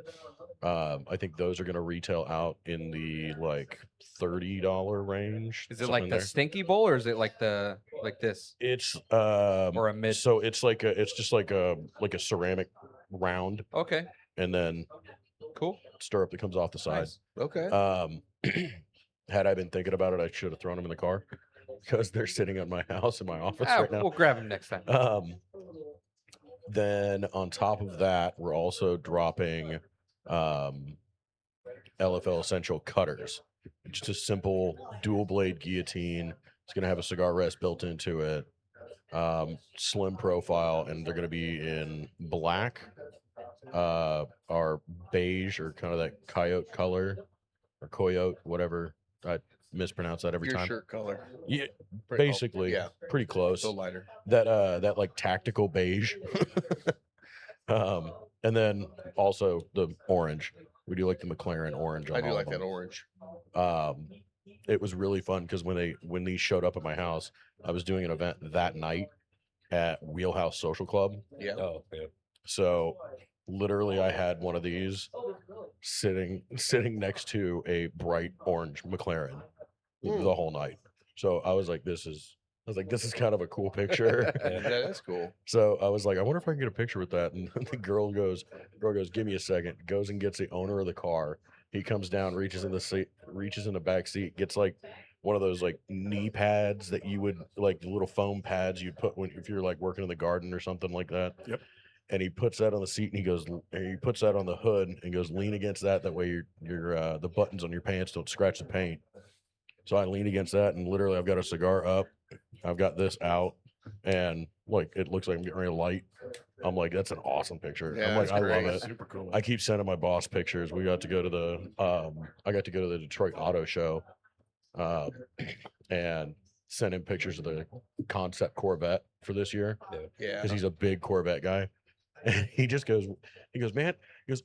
I think those are gonna retail out in the like $30 range. Is it something like the there. stinky bowl or is it like this It's or a mid? so it's just like a ceramic round, Okay, and then cool. stirrup that comes off the side. Nice. Okay. Had I been thinking about it, I should have thrown them in the car because they're sitting at my house in my office Ah, right now. we'll grab him next time. Then on top of that, we're also dropping LFL Essential cutters. Just a simple dual blade guillotine. It's going to have a cigar rest built into it. Slim profile, and they're going to be in black, or beige, or kind of that coyote color, or coyote, whatever. I mispronounce that every Your time. shirt color. Yeah, Pretty- basically, yeah. pretty close. So lighter. That like tactical beige. And then also the orange. We do like the McLaren orange. On I do all like of that them. orange. It was really fun because when these showed up at my house, I was doing an event that night at Wheelhouse Social Club. Yeah. Oh, yeah. So literally, I had one of these sitting next to a bright orange McLaren the whole night. So I was like, this is kind of a cool picture. That is cool. So I was like, I wonder if I can get a picture with that. And the girl goes, give me a second. Goes and gets the owner of the car. He comes down, reaches in the back seat, gets like one of those like knee pads that you would like the little foam pads you'd put if you're like working in the garden or something like that. Yep. And he puts that on the seat, and he puts that on the hood and goes, lean against that. That way your the buttons on your pants don't scratch the paint. So I lean against that, and literally I've got a cigar up. I've got this out, and like it looks like I'm getting ready to light. I'm like, that's an awesome picture. Yeah, I'm like, that's I great. love it. Super cool. I keep sending my boss pictures. We got to go to I got to go to the Detroit Auto Show, and send him pictures of the concept Corvette for this year Yeah. because he's a big Corvette guy. And he goes, man,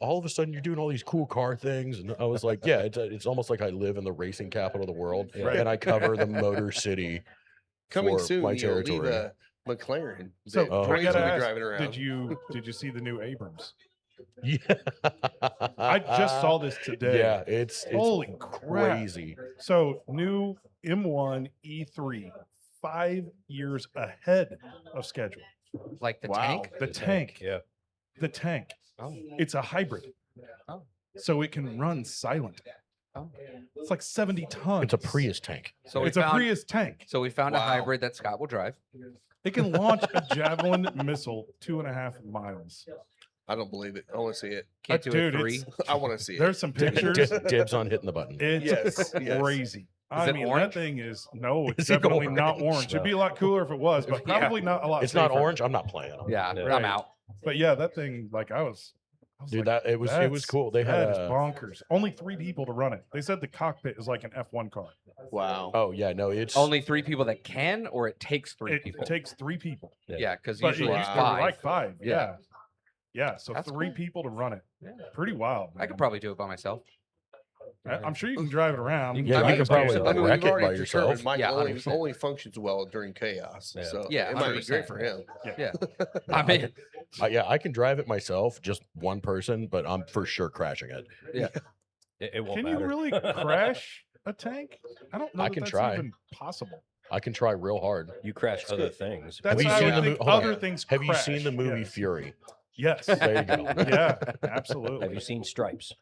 all of a sudden you're doing all these cool car things. And I was like, yeah, it's almost like I live in the racing capital of the world Right. and I cover the Motor City Coming for soon, my the territory. Oliva McLaren. So that I Dwayne's gotta gonna be ask, driving around. did you see the new Abrams? Yeah. I just saw this today. Yeah, it's Holy crap. crazy. So new M1 E3, 5 years ahead of schedule. Like the Wow. tank. The tank. Yeah. The tank. Oh. It's a hybrid. Oh. So it can run silent. Oh. It's like 70 tons. It's a Prius tank. So we It's a found, Prius tank. So we found a Wow. hybrid that Scott will drive. It can launch a Javelin missile 2.5 miles. I don't believe it. I want to see it. Can't do Dude, it 3. it's- I want to see it. There's some pictures. Dibs on hitting the button. It's Yes, yes. crazy. I it mean, orange? that thing is no, it's Is it definitely not orange? orange. It'd be a lot cooler if it was, but Yeah. probably not a lot. It's not safer. orange. I'm not playing. Yeah, Yeah. I'm Right. out. But yeah, that thing, like I was Dude, like, that it was that's- cool. They had that is a, bonkers. Only 3 people to run it. They said the cockpit is like an F1 car. Wow. oh yeah, no, it's Only 3 people that can, or it takes 3 It people. takes 3 people. Yeah, because But usually it it's used to be 5. like 5. Yeah. Yeah. Yeah. So That's 3 cool. people to run it. Yeah. Pretty wild. I could man. probably do it by myself. I'm sure you can drive it around. Yeah, I you could mean, probably I mean, wreck we've it already by determined yourself. Mike Yeah, only 100%. functions well during chaos. Yeah. So Yeah, it might be 100%. great for him. Yeah. I mean, Yeah, I can drive it myself, just one person, but I'm for sure crashing it. It won't Can matter. you really crash a tank? I don't know. I that can that's try. even possible. I can try real hard. You crash other things. That's you how I seen would the think movie? Hold other on. things Have you seen the crash. movie Yes. Fury? Yes. There you go. Yeah, Have absolutely. you seen Stripes?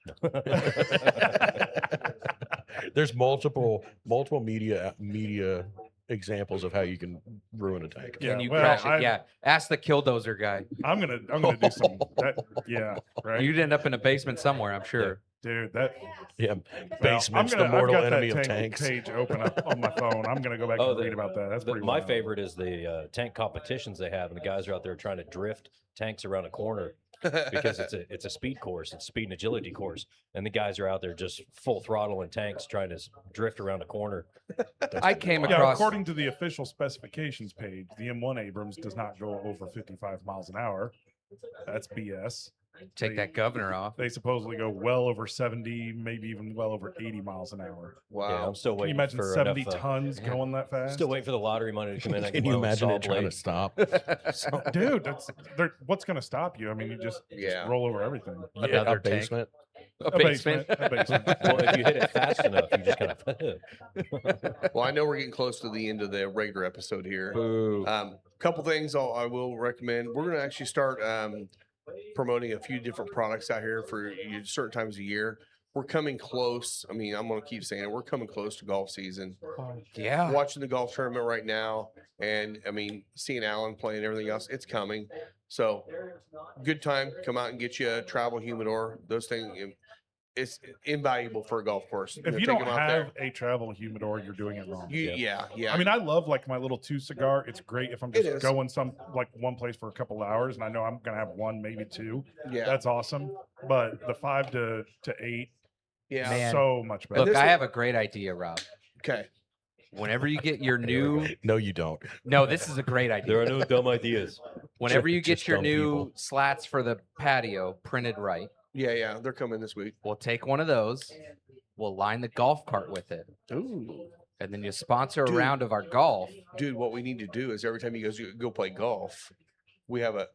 There's multiple media examples of how you can ruin a tank. Yeah, can you well, crash it? I'm- Yeah. Ask the killdozer guy. I'm gonna do some. Yeah, right, You'd end up in a basement somewhere, I'm sure. dude. That Yeah, well, basement's I'm the gonna, mortal I've got enemy that of tank tanks. page open up on my phone. I'm gonna go back Oh, and the- read about that. That's pretty. My wild. favorite is the tank competitions they have, and the guys are out there trying to drift tanks around a corner because it's a speed course, it's a speed and agility course, and the guys are out there just full throttle in tanks trying to drift around a corner. I came Yeah, across. according to the official specifications page, the M1 Abrams does not go over 55 miles an hour. That's BS. Take that governor off. They supposedly go well over 70, maybe even well over 80 miles an hour. Yeah, Wow. I'm still Can you waiting imagine for 70 enough, tons yeah. going that fast? Still waiting for the lottery money to come in. I Can you buy a imagine saw it trying to blade. stop? Dude, what's going to stop you? I mean, you just Yeah. roll over everything. Yeah, Another a tank. basement. A basement. A basement. Well, if you hit it fast enough, you just kind of. Well, I know we're getting close to the end of the regular episode here. Boo. Couple things I will recommend. We're going to actually start promoting a few different products out here for certain times of year. We're coming close. I mean, I'm going to keep saying it. We're coming close to golf season. Yeah. Watching the golf tournament right now, and I mean, seeing Alan play and everything else, it's coming. So, good time. Come out and get you a travel humidor. Those things, it's invaluable for a golf course. If you take don't 'em out there. have a travel humidor, you're doing it wrong. Yeah. I mean, I love like my little 2 cigar. It's great if I'm It just is. going one place for a couple hours, and I know I'm gonna have 1, maybe 2. yeah, That's awesome. But the 5 to 8, yeah. Man. so much better. Look, this I one- have a great idea, Rob. Okay. Whenever you get your new, No, you don't. no, this is a great There are idea. no dumb ideas. Whenever you get just your dumb new people. slats for the patio printed right, Yeah. They're coming this week. we'll take one of those, we'll line the golf cart with it, Ooh. and then you sponsor a Dude. round of our golf. Dude, what we need to do is every time you guys go play golf, we have a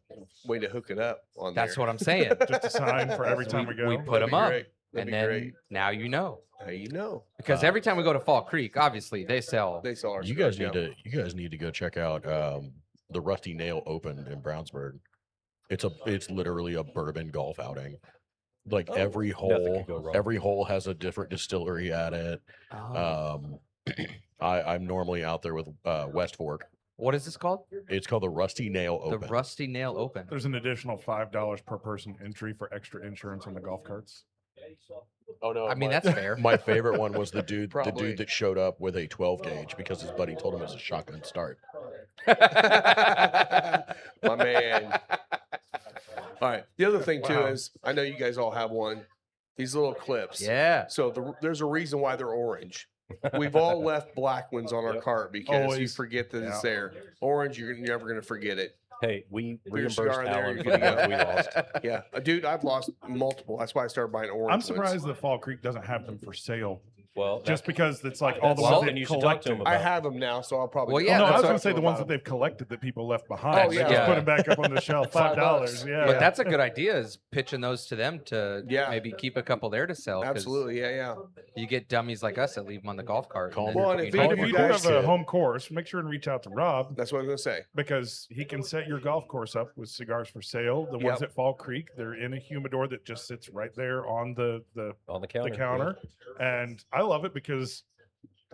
way to hook it up on That's there. what I'm saying. Just a sign for every That's- time we go. We put That'd them be up, great. That'd and be then great. now you know. Hey, you know, Because every time we go to Fall Creek, obviously they sell. they sell our You cigars, guys yeah. need to go check out the Rusty Nail Open in Brownsburg. It's literally a bourbon golf outing. Like Oh, every nothing could go hole, wrong. every hole has a different distillery at it. Oh. I'm normally out there with West Fork. What is this called? It's called the Rusty Nail The Open. Rusty Nail Open. There's an additional $5 per person entry for extra insurance on the golf carts. Oh no! I mean, my- that's fair. My favorite one was the dude Probably. that showed up with a 12 gauge because his buddy told him it was a shotgun start. My man. All right. The other thing too Wow. is I know you guys all have one. These little clips. Yeah. So there's a reason why they're orange. We've all left black ones on our Yep. cart because you Always. forget that it's Yeah. there. Orange, you're never going to forget it. Hey, we Put your reimbursed cigar in there, Alan you're for the good to ones go. we lost. Yeah, dude, I've lost multiple. That's why I started buying orange. I'm ones. surprised that Fall Creek doesn't have them for sale, Well, just because it's like all the that's ones something that you should talk to collected. him I about. have them now, so I'll probably. Well, go- yeah, no, I that's was what- going to say the about ones that them. they've collected that people left behind. Oh, They yeah. just Yeah. put them back up on the shelf. $5. $5. Yeah. But that's a good idea, is pitching those to them to Yeah. maybe keep a couple there to sell. 'cause Absolutely, yeah. You get dummies like us that leave them on the golf cart. Call and them. then Well, and you if don't any And of if you you do guys have a did. home course, make sure and reach out to Rob, That's what I was gonna say. because he can set your golf course up with cigars for sale. The Yep. ones at Fall Creek, they're in a humidor that just sits right there on the On the counter. counter. And I love it because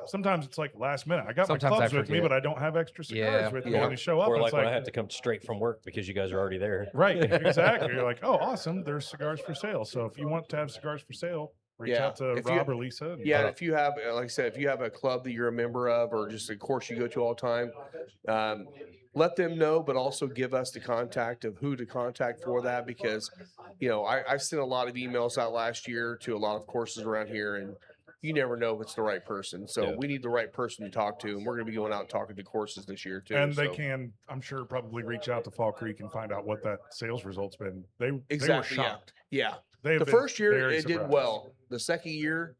sometimes it's like last minute. I got Sometimes my I clubs with me, forget. but I don't have extra cigars Yeah. with me Yeah. when we show up. Or it's like when I have to come straight from work because you guys are already there. Right, exactly. You're like, oh, awesome. There's cigars for sale. So if you want to have cigars for sale, reach Yeah. out to If you- Rob or Lisa. and- Yeah, and if you have, like I said, if you have a club that you're a member of, or just a course you go to all the time, let them know, but also give us the contact of who to contact for that, because, I sent a lot of emails out last year to a lot of courses around here, and you never know if it's the right person. So Yeah. we need the right person to talk to, and we're going to be going out and talking to courses this year too. And they so. can, I'm sure, probably reach out to Fall Creek and find out what that sales result's been. They were Exactly, yeah. shocked. Yeah. They have The been first year very it did surprised. well. The second year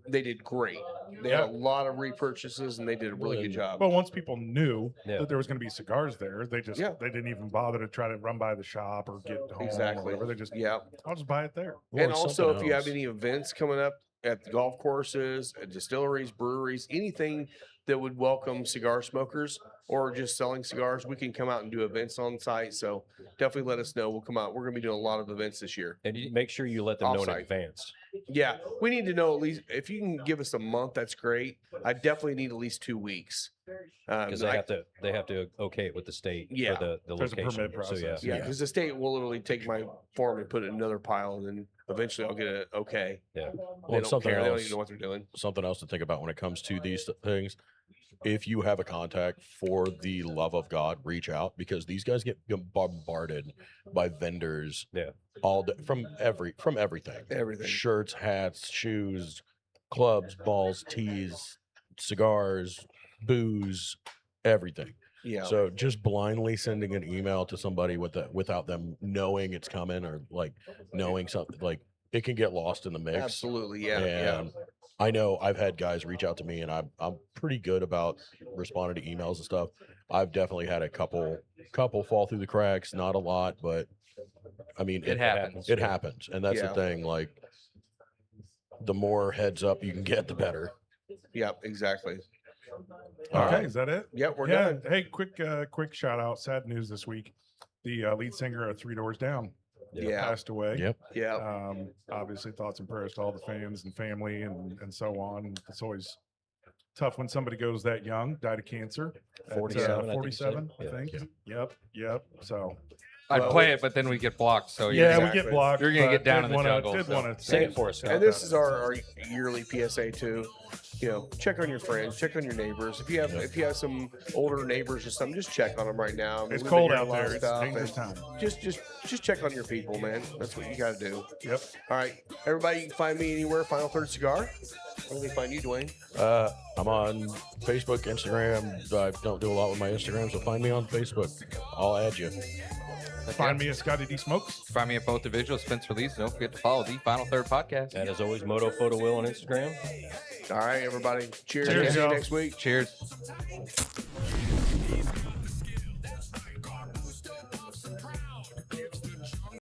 they did great. They had a Yeah. lot of repurchases and they did a really good job. But once people knew Yeah. that there was going to be cigars there, they just Yeah. they didn't even bother to try to run by the shop or get home. Exactly. Or whatever. They just, Yeah. I'll just buy it there. Well, And also, something if you have else. any events coming up at the golf courses, at distilleries, breweries, anything that would welcome cigar smokers or just selling cigars, we can come out and do events on site. So definitely let us know. We'll come out. We're going to be doing a lot of events this year. And you make sure you let them know in Offsite. advance. Yeah, we need to know at least if you can give us a month. That's great. I definitely need at least 2 weeks. Because they have to okay it with the state Yeah. for the There's a location. permit So yeah. process. Yeah, because the state will literally take my farm and put it in another pile, and then eventually I'll get it okay. Yeah. They Well, don't something care. They don't else. even know what they're doing. Something else to think about when it comes to these things. If you have a contact, for the love of God, reach out, because these guys get bombarded by vendors. Yeah. All day, from everything. Everything. Shirts, hats, shoes, clubs, balls, tees, cigars, booze, everything. Yeah. So just blindly sending an email to somebody without them knowing it's coming, or like knowing something, like it can get lost in the mix. Absolutely. Yeah. Yeah. And I know I've had guys reach out to me, and I'm pretty good about responding to emails and stuff. I've definitely had a couple fall through the cracks, not a lot, but I mean It happens. It happens, and that's Yeah. the thing. Like, the more heads up you can get, the better. Yeah. Exactly. All Okay, right. is that it? Yeah, we're yeah. done. Hey, quick shout out. Sad news this week. The lead singer of Three Doors Down Yeah. passed away. Yep. Yeah. Obviously, thoughts and prayers to all the fans and family and so on. It's always tough when somebody goes that young. Died of cancer. at, 47, I think you said. 47, I Yeah. think. Yep. So I'd Well, play it, but then we get blocked. So yeah, we exactly. get blocked. You're gonna but get down did in the wanna- jungle, Did so. want to Sing it for us, Scott. And this is our yearly PSA too. Check on your friends, check on your neighbors. If you have some older neighbors or something, just check on them right now. I mean, It's we've been cold hearing out a lot of there. It's stuff, dangerous and time. Just check on your people, man. That's what you got to do. Yep. All right, everybody, you can find me anywhere. Final Third Cigar. Where can they find you, Dwayne? I'm on Facebook, Instagram. I don't do a lot with my Instagram, so find me on Facebook. I'll add you. Find me at Scotty D Smokes. Find me at both the visual Spencer Lee's. Don't forget to follow the Final Third podcast. And as always, Moto Photo Will on Instagram. All right, everybody. Cheers. Cheers, See you y'all. next week. Cheers.